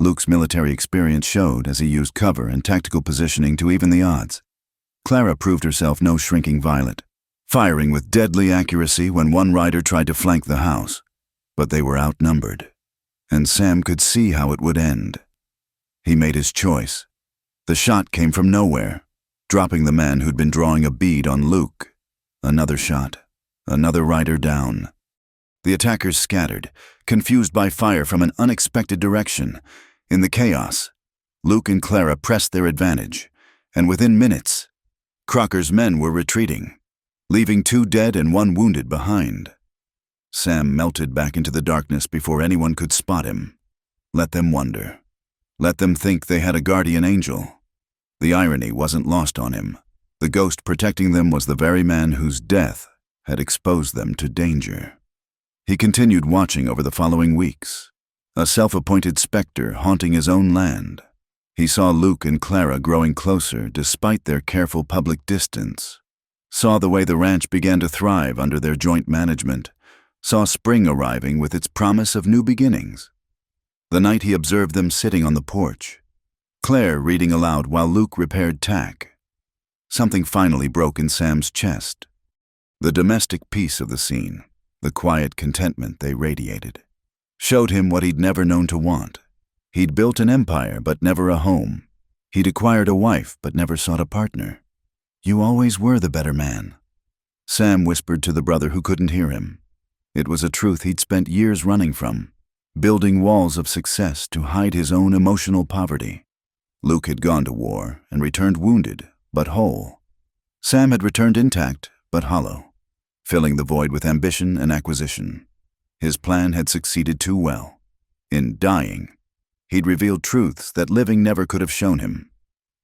Luke's military experience showed as he used cover and tactical positioning to even the odds. Clara proved herself no shrinking violet, firing with deadly accuracy when one rider tried to flank the house. But they were outnumbered, and Sam could see how it would end. He made his choice. The shot came from nowhere, dropping the man who'd been drawing a bead on Luke. Another shot, another rider down. The attackers scattered, confused by fire from an unexpected direction. In the chaos, Luke and Clara pressed their advantage, and within minutes, Crocker's men were retreating, leaving 2 dead and 1 wounded behind. Sam melted back into the darkness before anyone could spot him. Let them wonder. Let them think they had a guardian angel. The irony wasn't lost on him. The ghost protecting them was the very man whose death had exposed them to danger. He continued watching over the following weeks, a self-appointed specter haunting his own land. He saw Luke and Clara growing closer despite their careful public distance, saw the way the ranch began to thrive under their joint management, saw spring arriving with its promise of new beginnings. The night he observed them sitting on the porch, Claire reading aloud while Luke repaired tack. Something finally broke in Sam's chest. The domestic peace of the scene, the quiet contentment they radiated, showed him what he'd never known to want. He'd built an empire, but never a home. He'd acquired a wife, but never sought a partner. You always were the better man, Sam whispered to the brother who couldn't hear him. It was a truth he'd spent years running from, building walls of success to hide his own emotional poverty. Luke had gone to war and returned wounded, but whole. Sam had returned intact, but hollow, filling the void with ambition and acquisition. His plan had succeeded too well. In dying, he'd revealed truths that living never could have shown him.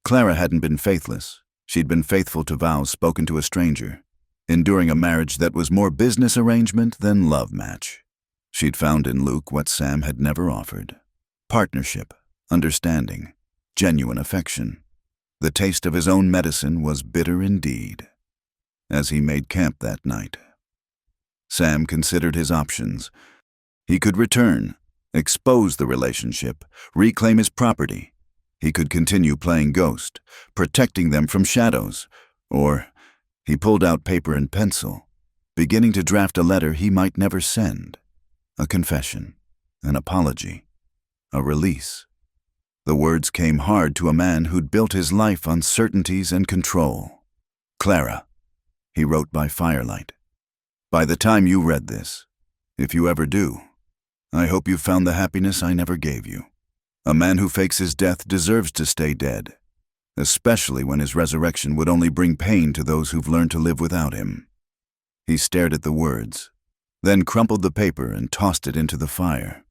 Clara hadn't been faithless. She'd been faithful to vows spoken to a stranger, enduring a marriage that was more business arrangement than love match. She'd found in Luke what Sam had never offered: partnership, understanding, genuine affection. The taste of his own medicine was bitter indeed. As he made camp that night, Sam considered his options. He could return, expose the relationship, reclaim his property. He could continue playing ghost, protecting them from shadows. Or he pulled out paper and pencil, beginning to draft a letter he might never send. A confession, an apology, a release. The words came hard to a man who'd built his life on certainties and control. Clara, he wrote by firelight. By the time you read this, if you ever do, I hope you've found the happiness I never gave you. A man who fakes his death deserves to stay dead, especially when his resurrection would only bring pain to those who've learned to live without him. He stared at the words, then crumpled the paper and tossed it into the fire.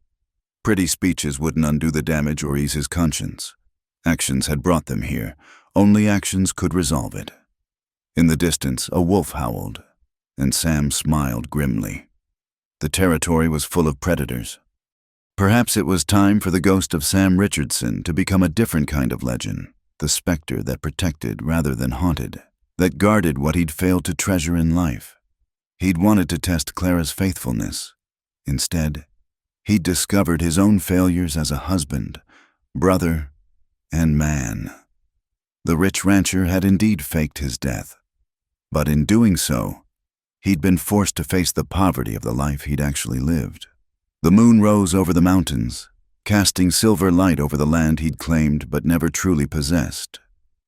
Pretty speeches wouldn't undo the damage or ease his conscience. Actions had brought them here. Only actions could resolve it. In the distance, a wolf howled, and Sam smiled grimly. The territory was full of predators. Perhaps it was time for the ghost of Sam Richardson to become a different kind of legend, the specter that protected rather than haunted, that guarded what he'd failed to treasure in life. He'd wanted to test Clara's faithfulness. Instead, he'd discovered his own failures as a husband, brother, and man. The rich rancher had indeed faked his death, but in doing so, he'd been forced to face the poverty of the life he'd actually lived. The moon rose over the mountains, casting silver light over the land he'd claimed but never truly possessed.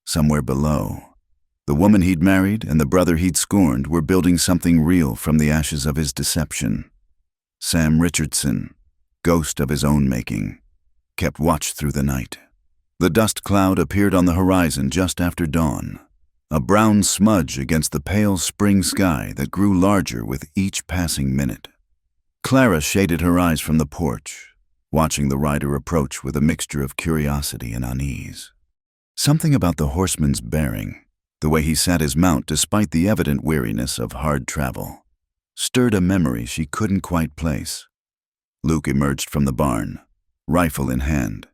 Somewhere below, the woman he'd married and the brother he'd scorned were building something real from the ashes of his deception. Sam Richardson, ghost of his own making, kept watch through the night. The dust cloud appeared on the horizon just after dawn, a brown smudge against the pale spring sky that grew larger with each passing minute. Clara shaded her eyes from the porch, watching the rider approach with a mixture of curiosity and unease. Something about the horseman's bearing, the way he sat his mount despite the evident weariness of hard travel, stirred a memory she couldn't quite place. Luke emerged from the barn, rifle in hand,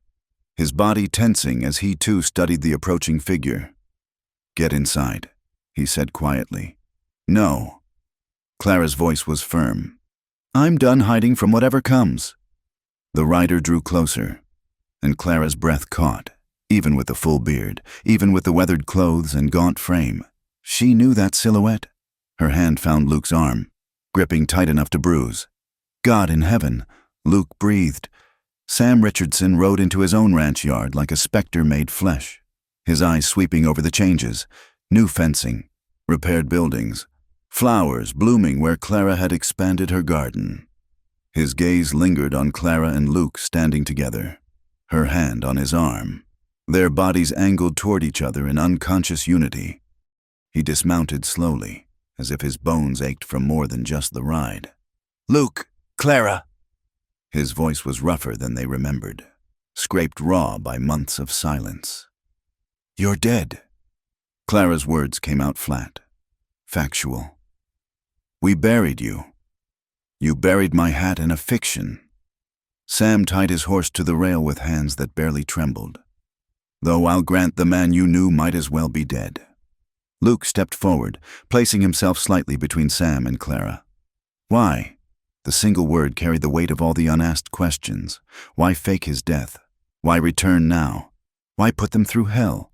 his body tensing as he too studied the approaching figure. "Get inside," he said quietly. "No." Clara's voice was firm. "I'm done hiding from whatever comes." The rider drew closer, and Clara's breath caught, even with the full beard, even with the weathered clothes and gaunt frame. She knew that silhouette. Her hand found Luke's arm, gripping tight enough to bruise. God in heaven, Luke breathed. Sam Richardson rode into his own ranch yard like a specter made flesh, his eyes sweeping over the changes, new fencing, repaired buildings, flowers blooming where Clara had expanded her garden. His gaze lingered on Clara and Luke standing together, her hand on his arm, their bodies angled toward each other in unconscious unity. He dismounted slowly, as if his bones ached from more than just the ride. "Luke, Clara!" His voice was rougher than they remembered, scraped raw by months of silence. "You're dead." Clara's words came out flat, factual. "We buried you. You buried my hat in a fiction." Sam tied his horse to the rail with hands that barely trembled. "Though I'll grant the man you knew might as well be dead." Luke stepped forward, placing himself slightly between Sam and Clara. "Why?" The single word carried the weight of all the unasked questions. Why fake his death? Why return now? Why put them through hell?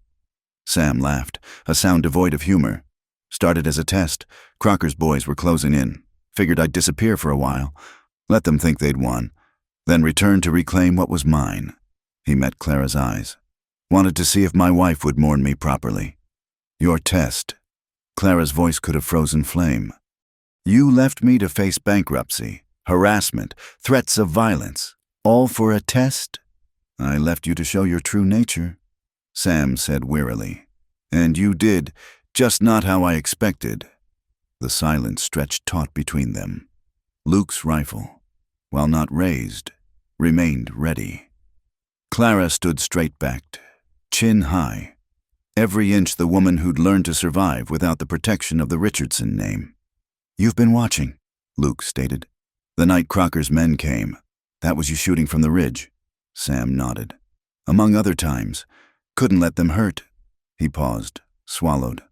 Sam laughed, a sound devoid of humor. "Started as a test. Crocker's boys were closing in. Figured I'd disappear for a while, let them think they'd won, then return to reclaim what was mine." He met Clara's eyes. "Wanted to see if my wife would mourn me properly." "Your test." Clara's voice could have frozen flame. "You left me to face bankruptcy, harassment, threats of violence, all for a test?" "I left you to show your true nature," Sam said wearily. "And you did, just not how I expected." The silence stretched taut between them. Luke's rifle, while not raised, remained ready. Clara stood straight-backed, chin high, every inch the woman who'd learned to survive without the protection of the Richardson name. "You've been watching," Luke stated. "The night Crocker's men came. That was you shooting from the ridge." Sam nodded. "Among other times. Couldn't let them hurt." He paused, swallowed.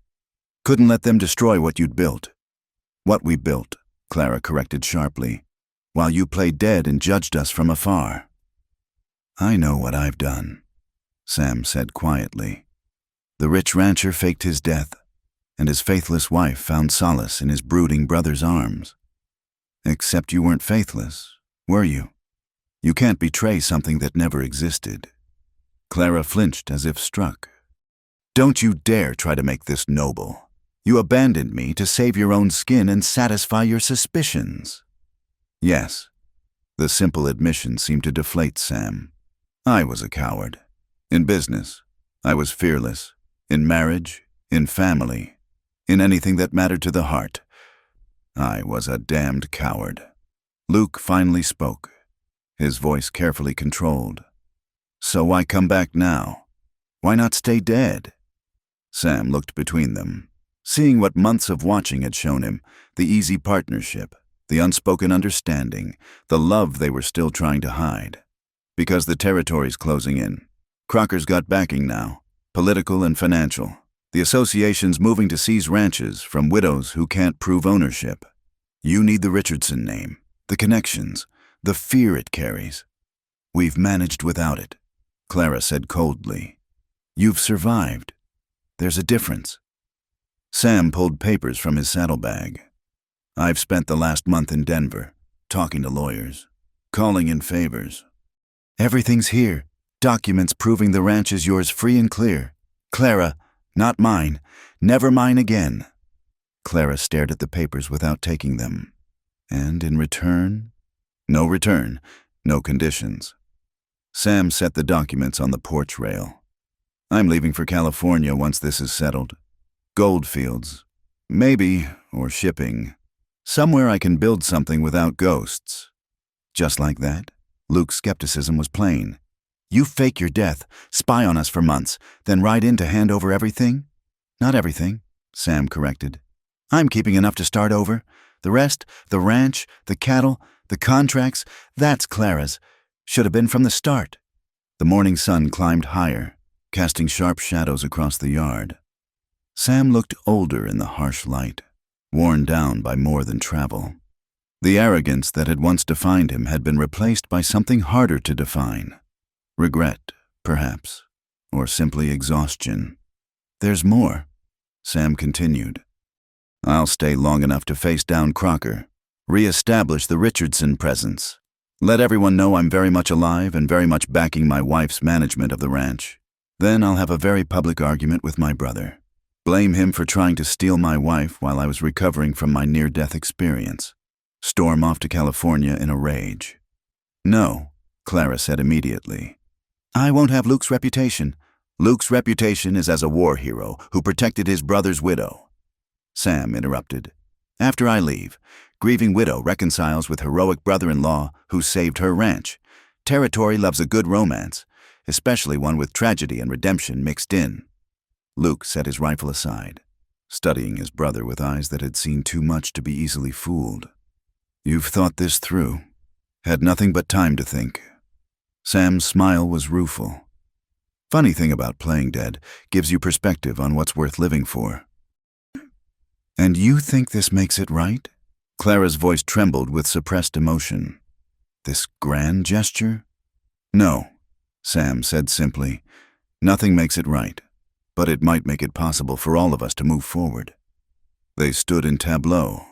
"Couldn't let them destroy what you'd built." "What we built," Clara corrected sharply, "while you played dead and judged us from afar." "I know what I've done," Sam said quietly. "The rich rancher faked his death, and his faithless wife found solace in his brooding brother's arms. Except you weren't faithless, were you? You can't betray something that never existed." Clara flinched as if struck. "Don't you dare try to make this noble. You abandoned me to save your own skin and satisfy your suspicions." "Yes." The simple admission seemed to deflate Sam. "I was a coward. In business, I was fearless. In marriage, in family, in anything that mattered to the heart. I was a damned coward." Luke finally spoke, his voice carefully controlled. "So why come back now? Why not stay dead?" Sam looked between them, seeing what months of watching had shown him, the easy partnership, the unspoken understanding, the love they were still trying to hide. Because the territory's closing in. Crocker's got backing now, political and financial. The association's moving to seize ranches from widows who can't prove ownership. You need the Richardson name, the connections, the fear it carries. We've managed without it," Clara said coldly. "You've survived. There's a difference." Sam pulled papers from his saddlebag. "I've spent the last month in Denver, talking to lawyers, calling in favors. Everything's here. Documents proving the ranch is yours free and clear. Clara, not mine. Never mine again." Clara stared at the papers without taking them. And in return? No return, no conditions. Sam set the documents on the porch rail. "I'm leaving for California once this is settled. Goldfields. Maybe, or shipping. Somewhere I can build something without ghosts." Just like that, Luke's skepticism was plain. "You fake your death, spy on us for months, then ride in to hand over everything?" "Not everything," Sam corrected. "I'm keeping enough to start over. The rest, the ranch, the cattle, the contracts, that's Clara's. Should have been from the start." The morning sun climbed higher, casting sharp shadows across the yard. Sam looked older in the harsh light, worn down by more than travel. The arrogance that had once defined him had been replaced by something harder to define. Regret, perhaps, or simply exhaustion. "There's more," Sam continued. "I'll stay long enough to face down Crocker, re-establish the Richardson presence, let everyone know I'm very much alive and very much backing my wife's management of the ranch. Then I'll have a very public argument with my brother. Blame him for trying to steal my wife while I was recovering from my near-death experience. Storm off to California in a rage." "No," Clara said immediately. "I won't have Luke's reputation. Luke's reputation is as a war hero who protected his brother's widow." Sam interrupted. "After I leave, grieving widow reconciles with heroic brother-in-law who saved her ranch. Territory loves a good romance, especially one with tragedy and redemption mixed in." Luke set his rifle aside, studying his brother with eyes that had seen too much to be easily fooled. "You've thought this through. Had nothing but time to think." Sam's smile was rueful. "Funny thing about playing dead, gives you perspective on what's worth living for." "And you think this makes it right?" Clara's voice trembled with suppressed emotion. "This grand gesture?" "No," Sam said simply. "Nothing makes it right, but it might make it possible for all of us to move forward." They stood in tableau,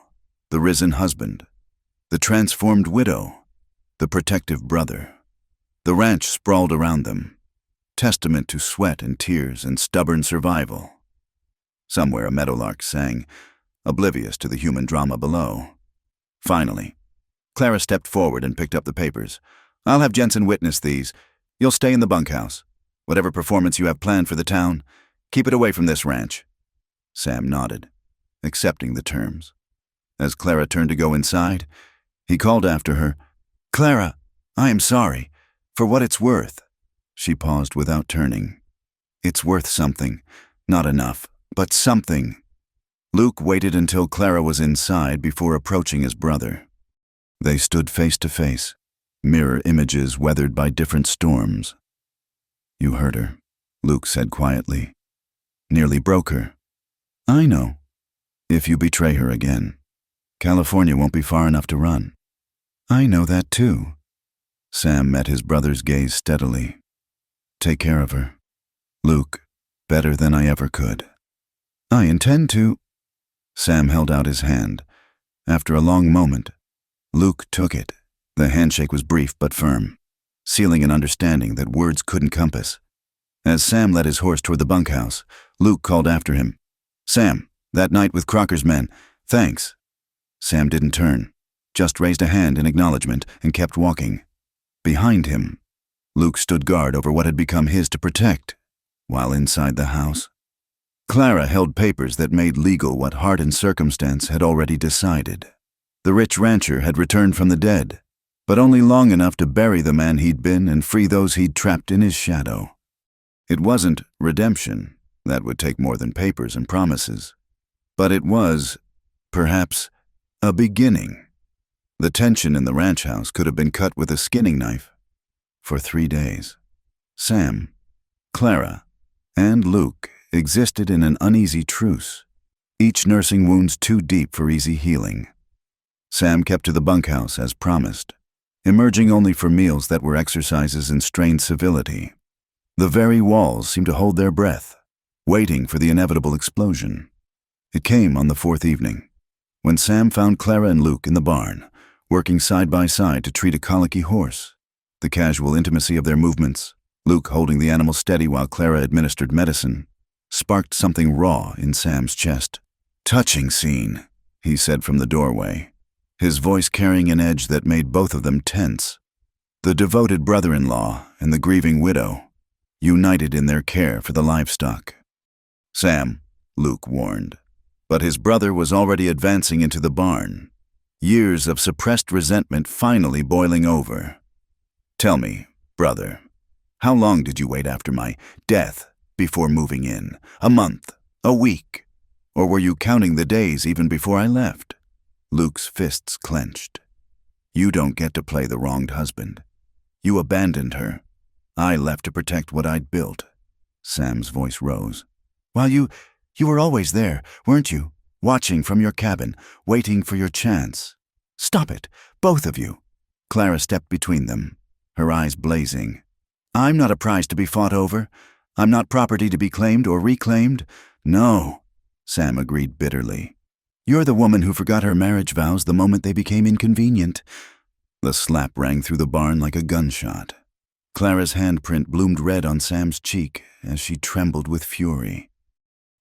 the risen husband, the transformed widow, the protective brother. The ranch sprawled around them, testament to sweat and tears and stubborn survival. Somewhere a meadowlark sang, oblivious to the human drama below. Finally, Clara stepped forward and picked up the papers. "I'll have Jensen witness these. You'll stay in the bunkhouse. Whatever performance you have planned for the town, keep it away from this ranch." Sam nodded, accepting the terms. As Clara turned to go inside, he called after her, "Clara, I am sorry. For what it's worth." She paused without turning. "It's worth something. Not enough, but something." Luke waited until Clara was inside before approaching his brother. They stood face to face, mirror images weathered by different storms. "You hurt her," Luke said quietly. "Nearly broke her." "I know. If you betray her again, California won't be far enough to run." "I know that too." Sam met his brother's gaze steadily. "Take care of her, Luke, better than I ever could." "I intend to." Sam held out his hand. After a long moment, Luke took it. The handshake was brief but firm, sealing an understanding that words couldn't compass. As Sam led his horse toward the bunkhouse, Luke called after him, "Sam, that night with Crocker's men, thanks." Sam didn't turn, just raised a hand in acknowledgement and kept walking. Behind him, Luke stood guard over what had become his to protect, while inside the house, Clara held papers that made legal what heart and circumstance had already decided. The rich rancher had returned from the dead, but only long enough to bury the man he'd been and free those he'd trapped in his shadow. It wasn't redemption. That would take more than papers and promises. But it was, perhaps, a beginning. The tension in the ranch house could have been cut with a skinning knife. For 3 days, Sam, Clara, and Luke existed in an uneasy truce, each nursing wounds too deep for easy healing. Sam kept to the bunkhouse as promised, emerging only for meals that were exercises in strained civility. The very walls seemed to hold their breath, waiting for the inevitable explosion. It came on the 4th evening, when Sam found Clara and Luke in the barn, working side by side to treat a colicky horse. The casual intimacy of their movements, Luke holding the animal steady while Clara administered medicine, sparked something raw in Sam's chest. "Touching scene," he said from the doorway, his voice carrying an edge that made both of them tense. The devoted brother-in-law and the grieving widow, united in their care for the livestock. "Sam," Luke warned, but his brother was already advancing into the barn, years of suppressed resentment finally boiling over. "Tell me, brother, how long did you wait after my death before moving in? A month? A week? Or were you counting the days even before I left?" Luke's fists clenched. "You don't get to play the wronged husband. You abandoned her. I left to protect what I'd built." Sam's voice rose. "While you were always there, weren't you? Watching from your cabin, waiting for your chance. Stop it, both of you." Clara stepped between them, her eyes blazing. "I'm not a prize to be fought over. I'm not property to be claimed or reclaimed. No," Sam agreed bitterly. "You're the woman who forgot her marriage vows the moment they became inconvenient." The slap rang through the barn like a gunshot. Clara's handprint bloomed red on Sam's cheek as she trembled with fury.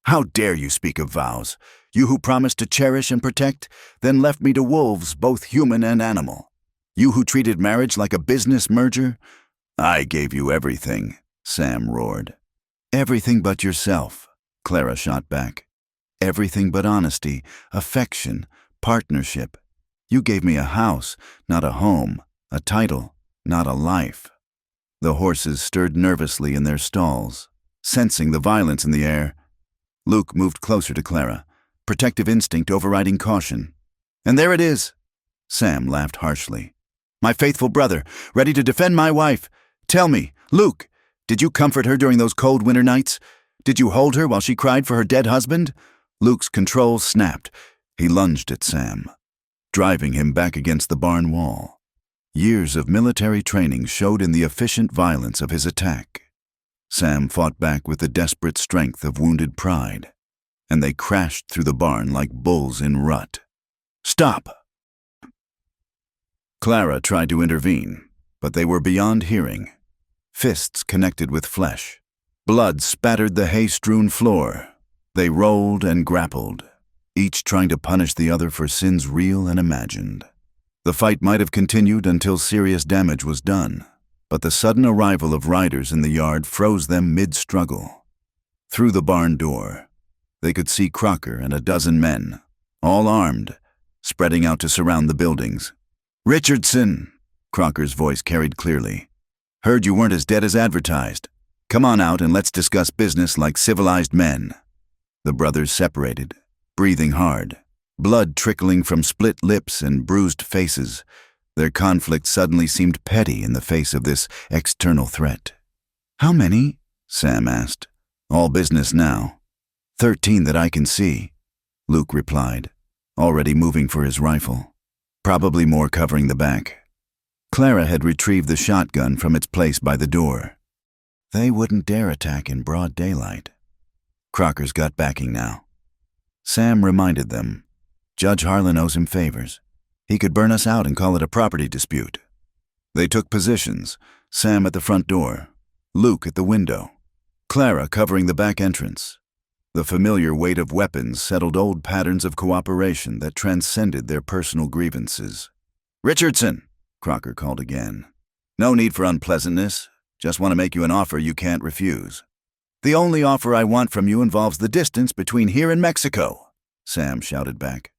"How dare you speak of vows? You who promised to cherish and protect, then left me to wolves, both human and animal. You who treated marriage like a business merger? I gave you everything," Sam roared. "Everything but yourself," Clara shot back. "Everything but honesty, affection, partnership. You gave me a house, not a home, a title, not a life." The horses stirred nervously in their stalls, sensing the violence in the air. Luke moved closer to Clara, protective instinct overriding caution. "And there it is," Sam laughed harshly. "My faithful brother, ready to defend my wife. Tell me, Luke, did you comfort her during those cold winter nights? Did you hold her while she cried for her dead husband?" Luke's control snapped. He lunged at Sam, driving him back against the barn wall. Years of military training showed in the efficient violence of his attack. Sam fought back with the desperate strength of wounded pride, and they crashed through the barn like bulls in rut. "Stop!" Clara tried to intervene, but they were beyond hearing. Fists connected with flesh. Blood spattered the hay-strewn floor. They rolled and grappled, each trying to punish the other for sins real and imagined. The fight might have continued until serious damage was done, but the sudden arrival of riders in the yard froze them mid-struggle. Through the barn door, they could see Crocker and a dozen men, all armed, spreading out to surround the buildings. "Richardson," Crocker's voice carried clearly. "Heard you weren't as dead as advertised. Come on out and let's discuss business like civilized men." The brothers separated, breathing hard, blood trickling from split lips and bruised faces. Their conflict suddenly seemed petty in the face of this external threat. "How many?" Sam asked. "All business now. 13 that I can see," Luke replied, already moving for his rifle. "Probably more covering the back." Clara had retrieved the shotgun from its place by the door. They wouldn't dare attack in broad daylight. Crocker's got backing now. Sam reminded them, Judge Harlan owes him favors. He could burn us out and call it a property dispute. They took positions, Sam at the front door, Luke at the window, Clara covering the back entrance. The familiar weight of weapons settled old patterns of cooperation that transcended their personal grievances. "Richardson," Crocker called again. "No need for unpleasantness. Just want to make you an offer you can't refuse." "The only offer I want from you involves the distance between here and Mexico," Sam shouted back.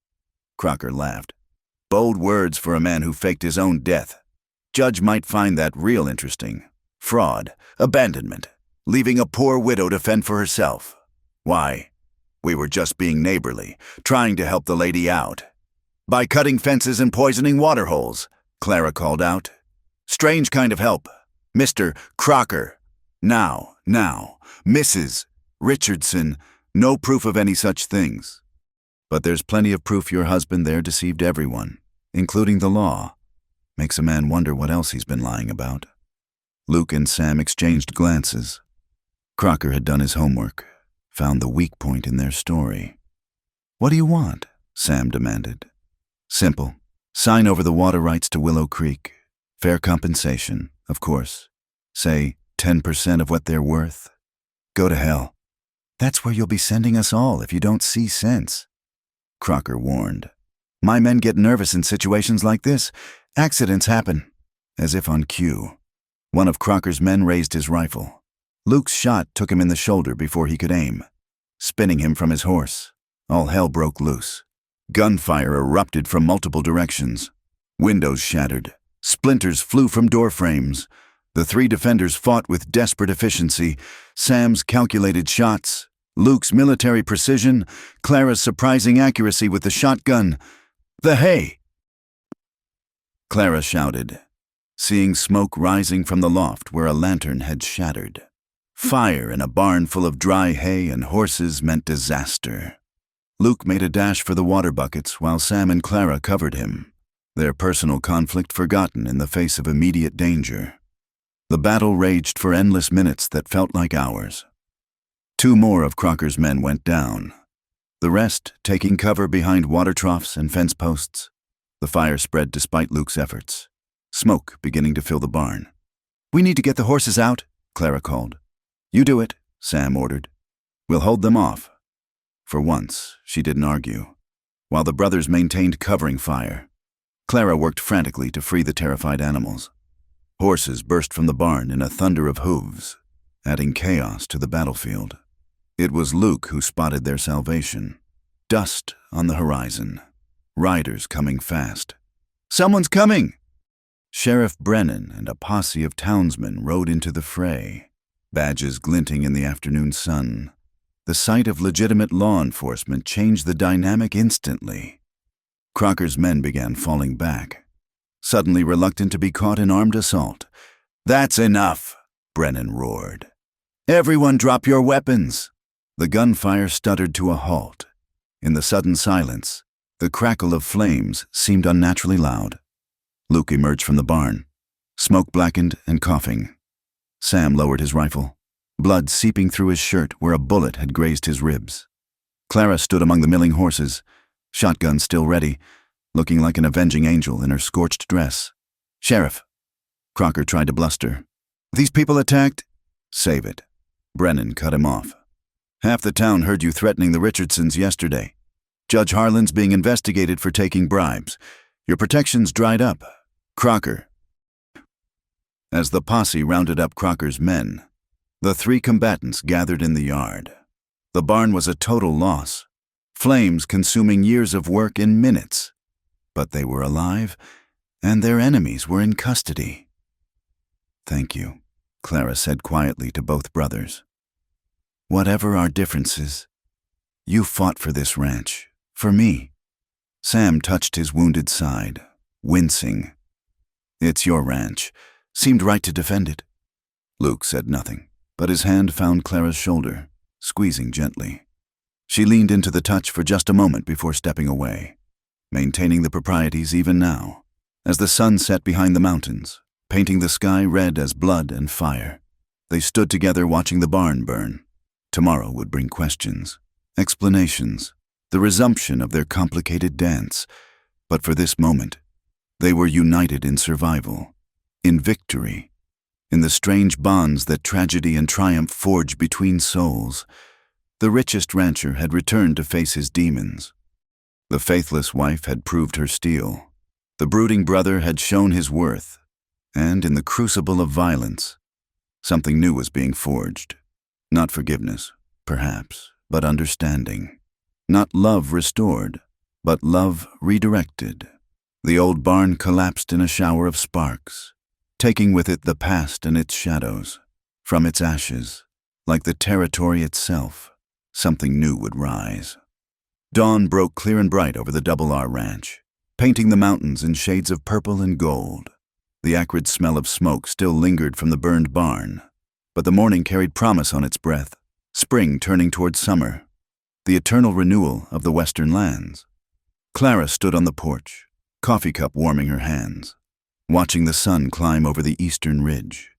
Crocker laughed. "Bold words for a man who faked his own death. Judge might find that real interesting. Fraud, abandonment, leaving a poor widow to fend for herself. Why, we were just being neighborly, trying to help the lady out." "By cutting fences and poisoning water holes," Clara called out. "Strange kind of help. Mr. Crocker. Now, Mrs. Richardson, no proof of any such things. But there's plenty of proof your husband there deceived everyone, including the law. Makes a man wonder what else he's been lying about." Luke and Sam exchanged glances. Crocker had done his homework, found the weak point in their story. "What do you want?" Sam demanded. "Simple. Sign over the water rights to Willow Creek. Fair compensation. of course. Say 10% of what they're worth. Go to hell. That's where you'll be sending us all if you don't see sense. Crocker warned. My men get nervous in situations like this. Accidents happen. As if on cue. One of Crocker's men raised his rifle. Luke's shot took him in the shoulder before he could aim, spinning him from his horse. All hell broke loose. Gunfire erupted from multiple directions. Windows shattered. Splinters flew from door frames. The three defenders fought with desperate efficiency. Sam's calculated shots, Luke's military precision, Clara's surprising accuracy with the shotgun. The hay! Clara shouted, seeing smoke rising from the loft where a lantern had shattered. Fire in a barn full of dry hay and horses meant disaster. Luke made a dash for the water buckets while Sam and Clara covered him, their personal conflict forgotten in the face of immediate danger. The battle raged for endless minutes that felt like hours. 2 more of Crocker's men went down, the rest taking cover behind water troughs and fence posts. The fire spread despite Luke's efforts, smoke beginning to fill the barn. We need to get the horses out, Clara called. You do it, Sam ordered. We'll hold them off. For once, she didn't argue. While the brothers maintained covering fire, Clara worked frantically to free the terrified animals. Horses burst from the barn in a thunder of hooves, adding chaos to the battlefield. It was Luke who spotted their salvation. Dust on the horizon. Riders coming fast. Someone's coming! Sheriff Brennan and a posse of townsmen rode into the fray, badges glinting in the afternoon sun. The sight of legitimate law enforcement changed the dynamic instantly. Crocker's men began falling back, suddenly reluctant to be caught in armed assault. That's enough, Brennan roared. Everyone drop your weapons. The gunfire stuttered to a halt. In the sudden silence, the crackle of flames seemed unnaturally loud. Luke emerged from the barn, smoke-blackened and coughing. Sam lowered his rifle, blood seeping through his shirt where a bullet had grazed his ribs. Clara stood among the milling horses, shotgun still ready, looking like an avenging angel in her scorched dress. Sheriff. Crocker tried to bluster. These people attacked? Save it. Brennan cut him off. Half the town heard you threatening the Richardsons yesterday. Judge Harlan's being investigated for taking bribes. Your protection's dried up. Crocker. As the posse rounded up Crocker's men, the 3 combatants gathered in the yard. The barn was a total loss, flames consuming years of work in minutes. But they were alive, and their enemies were in custody. Thank you, Clara said quietly to both brothers. Whatever our differences, you fought for this ranch, for me. Sam touched his wounded side, wincing. It's your ranch. Seemed right to defend it. Luke said nothing, but his hand found Clara's shoulder, squeezing gently. She leaned into the touch for just a moment before stepping away, maintaining the proprieties even now, as the sun set behind the mountains, painting the sky red as blood and fire. They stood together watching the barn burn. Tomorrow would bring questions, explanations, the resumption of their complicated dance. But for this moment, they were united in survival, in victory, in the strange bonds that tragedy and triumph forge between souls. The richest rancher had returned to face his demons. The faithless wife had proved her steel. The brooding brother had shown his worth. And in the crucible of violence, something new was being forged. Not forgiveness, perhaps, but understanding. Not love restored, but love redirected. The old barn collapsed in a shower of sparks, taking with it the past and its shadows. From its ashes, like the territory itself, something new would rise. Dawn broke clear and bright over the Double R Ranch, painting the mountains in shades of purple and gold. The acrid smell of smoke still lingered from the burned barn, but the morning carried promise on its breath, spring turning toward summer, the eternal renewal of the western lands. Clara stood on the porch, coffee cup warming her hands, watching the sun climb over the eastern ridge.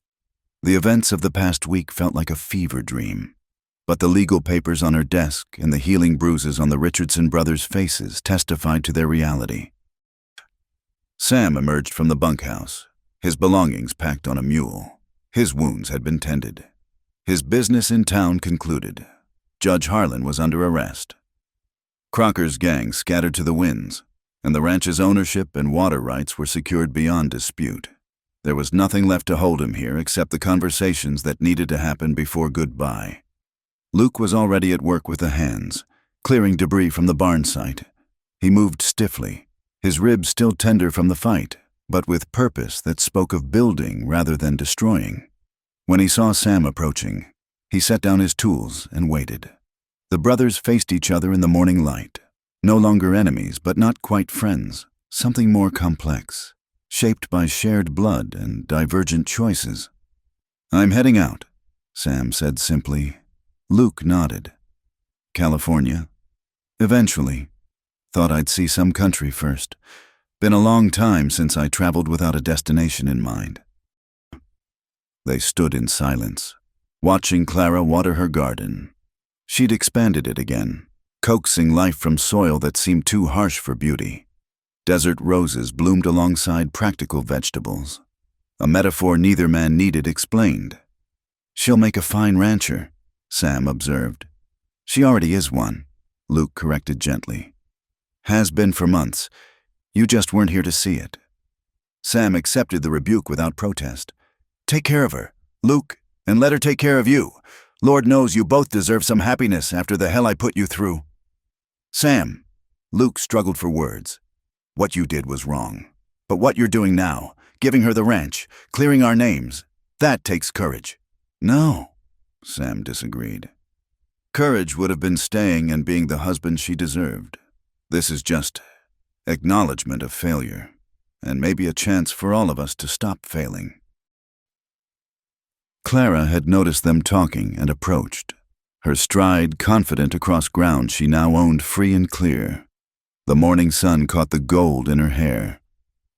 The events of the past week felt like a fever dream, but the legal papers on her desk and the healing bruises on the Richardson brothers' faces testified to their reality. Sam emerged from the bunkhouse, his belongings packed on a mule. His wounds had been tended. His business in town concluded. Judge Harlan was under arrest. Crocker's gang scattered to the winds, and the ranch's ownership and water rights were secured beyond dispute. There was nothing left to hold him here except the conversations that needed to happen before goodbye. Luke was already at work with the hands, clearing debris from the barn site. He moved stiffly, his ribs still tender from the fight, but with purpose that spoke of building rather than destroying. When he saw Sam approaching, he set down his tools and waited. The brothers faced each other in the morning light, no longer enemies but not quite friends, something more complex, shaped by shared blood and divergent choices. "I'm heading out," Sam said simply. Luke nodded. "California?" "Eventually. Thought I'd see some country first. Been a long time since I traveled without a destination in mind." They stood in silence, watching Clara water her garden. She'd expanded it again, coaxing life from soil that seemed too harsh for beauty. Desert roses bloomed alongside practical vegetables, a metaphor neither man needed explained. "She'll make a fine rancher," Sam observed. "She already is one," Luke corrected gently. "Has been for months. You just weren't here to see it." Sam accepted the rebuke without protest. "Take care of her, Luke, and let her take care of you. Lord knows you both deserve some happiness after the hell I put you through." "Sam," Luke struggled for words. "What you did was wrong. But what you're doing now, giving her the ranch, clearing our names, that takes courage." "No," Sam disagreed. "Courage would have been staying and being the husband she deserved. This is just acknowledgement of failure, and maybe a chance for all of us to stop failing." Clara had noticed them talking and approached, her stride confident across ground she now owned free and clear. The morning sun caught the gold in her hair,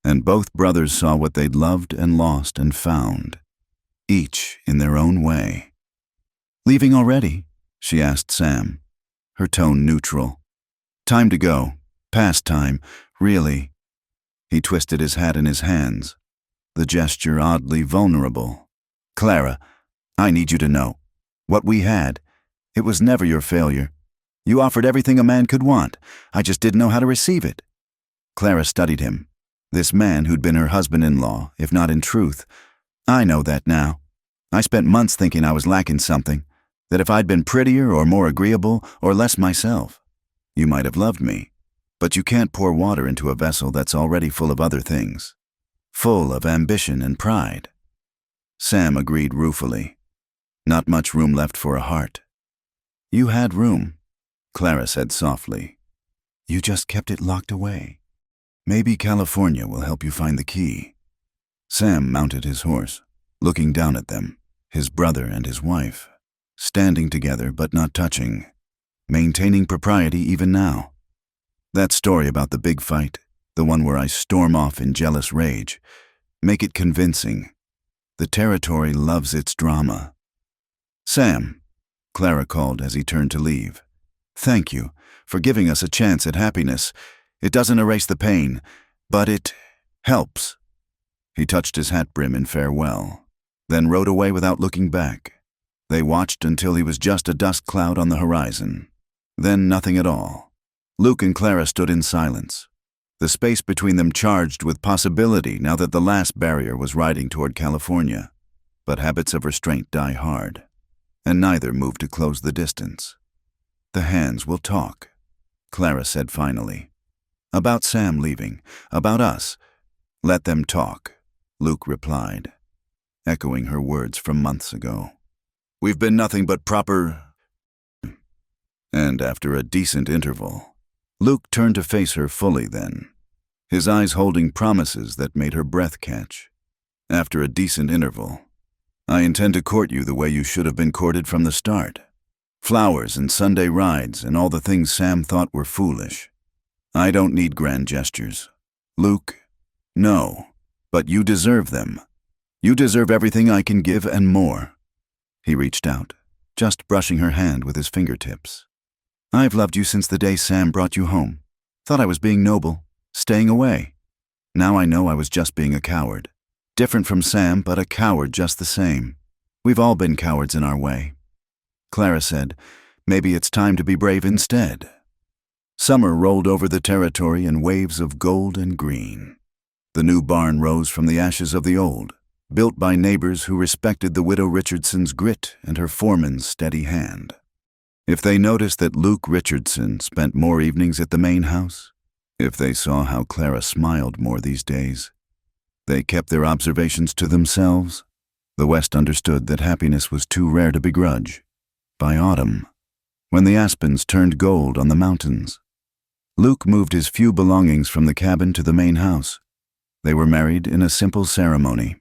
and both brothers saw what they'd loved and lost and found, each in their own way. "Leaving already?" she asked Sam, her tone neutral. "Time to go. Past time, really." He twisted his hat in his hands, the gesture oddly vulnerable. "Clara, I need you to know. What we had, it was never your failure. You offered everything a man could want. I just didn't know how to receive it." Clara studied him. This man who'd been her husband-in-law, if not in truth. "I know that now. I spent months thinking I was lacking something, that if I'd been prettier or more agreeable or less myself, you might have loved me. But you can't pour water into a vessel that's already full of other things, full of ambition and pride." Sam agreed ruefully. Not much room left for a heart. "You had room," Clara said softly. "You just kept it locked away. Maybe California will help you find the key." Sam mounted his horse, looking down at them, his brother and his wife, standing together but not touching, maintaining propriety even now. "That story about the big fight, the one where I storm off in jealous rage, make it convincing. The territory loves its drama." "Sam," Clara called as he turned to leave. "Thank you for giving us a chance at happiness. It doesn't erase the pain, but it helps." He touched his hat brim in farewell, then rode away without looking back. They watched until he was just a dust cloud on the horizon, then nothing at all. Luke and Clara stood in silence, the space between them charged with possibility now that the last barrier was riding toward California. But habits of restraint die hard, and neither moved to close the distance. "The hands will talk," Clara said finally. "About Sam leaving, about us. Let them talk," Luke replied, echoing her words from months ago. "We've been nothing but proper—" And after a decent interval, Luke turned to face her fully then, his eyes holding promises that made her breath catch. "After a decent interval, I intend to court you the way you should have been courted from the start. Flowers and Sunday rides and all the things Sam thought were foolish. I don't need grand gestures. Luke, no, but you deserve them. You deserve everything I can give and more." He reached out, just brushing her hand with his fingertips. "I've loved you since the day Sam brought you home. Thought I was being noble, staying away. Now I know I was just being a coward. Different from Sam, but a coward just the same. We've all been cowards in our way. Clara said, maybe it's time to be brave instead. Summer rolled over the territory in waves of gold and green. The new barn rose from the ashes of the old, built by neighbors who respected the widow Richardson's grit and her foreman's steady hand. If they noticed that Luke Richardson spent more evenings at the main house, if they saw how Clara smiled more these days, they kept their observations to themselves. The West understood that happiness was too rare to begrudge. By autumn, when the aspens turned gold on the mountains, Luke moved his few belongings from the cabin to the main house. They were married in a simple ceremony,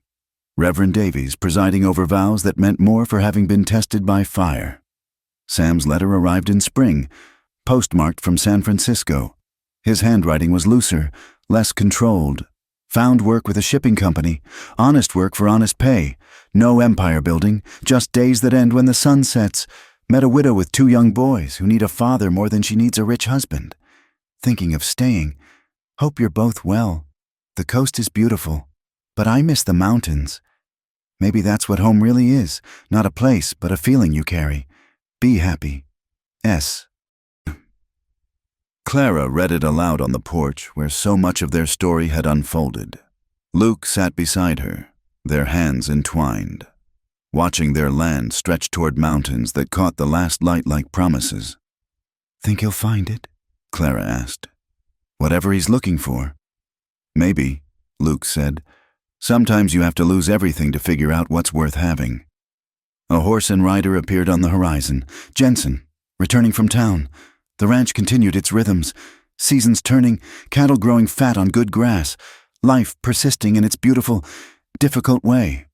Reverend Davies presiding over vows that meant more for having been tested by fire. Sam's letter arrived in spring, postmarked from San Francisco. His handwriting was looser, less controlled. Found work with a shipping company, honest work for honest pay, no empire building, just days that end when the sun sets. Met a widow with 2 young boys who need a father more than she needs a rich husband. Thinking of staying. Hope you're both well. The coast is beautiful, but I miss the mountains. Maybe that's what home really is, not a place, but a feeling you carry. Be happy. S. Clara read it aloud on the porch where so much of their story had unfolded. Luke sat beside her, their hands entwined, watching their land stretch toward mountains that caught the last light like promises. Think he'll find it? Clara asked. Whatever he's looking for. Maybe, Luke said. Sometimes you have to lose everything to figure out what's worth having. A horse and rider appeared on the horizon. Jensen, returning from town. The ranch continued its rhythms. Seasons turning, cattle growing fat on good grass. Life persisting in its beautiful, difficult way.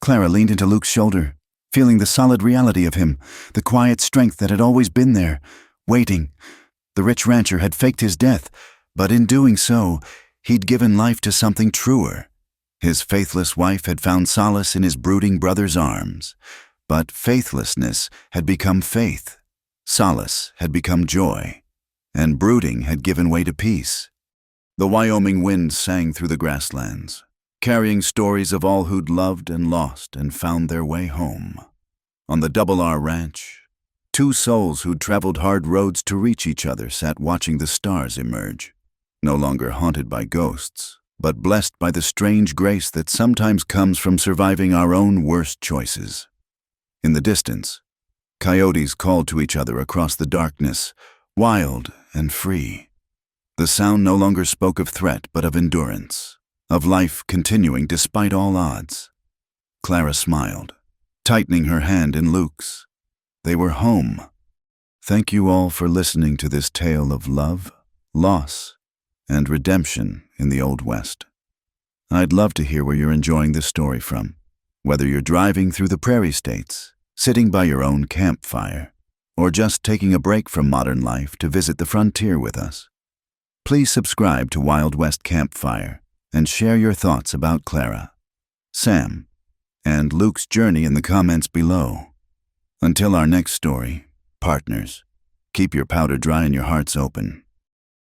Clara leaned into Luke's shoulder, feeling the solid reality of him, the quiet strength that had always been there, waiting. The rich rancher had faked his death, but in doing so, he'd given life to something truer. His faithless wife had found solace in his brooding brother's arms, but faithlessness had become faith. Solace had become joy, and brooding had given way to peace. The Wyoming wind sang through the grasslands, carrying stories of all who'd loved and lost and found their way home. On the Double R Ranch, 2 souls who'd traveled hard roads to reach each other sat watching the stars emerge, no longer haunted by ghosts, but blessed by the strange grace that sometimes comes from surviving our own worst choices. In the distance, coyotes called to each other across the darkness, wild and free. The sound no longer spoke of threat but of endurance, of life continuing despite all odds. Clara smiled, tightening her hand in Luke's. They were home. Thank you all for listening to this tale of love, loss, and redemption in the Old West. I'd love to hear where you're enjoying this story from, whether you're driving through the prairie states, sitting by your own campfire, or just taking a break from modern life to visit the frontier with us. Please subscribe to Wild West Campfire and share your thoughts about Clara, Sam, and Luke's journey in the comments below. Until our next story, partners, keep your powder dry and your hearts open.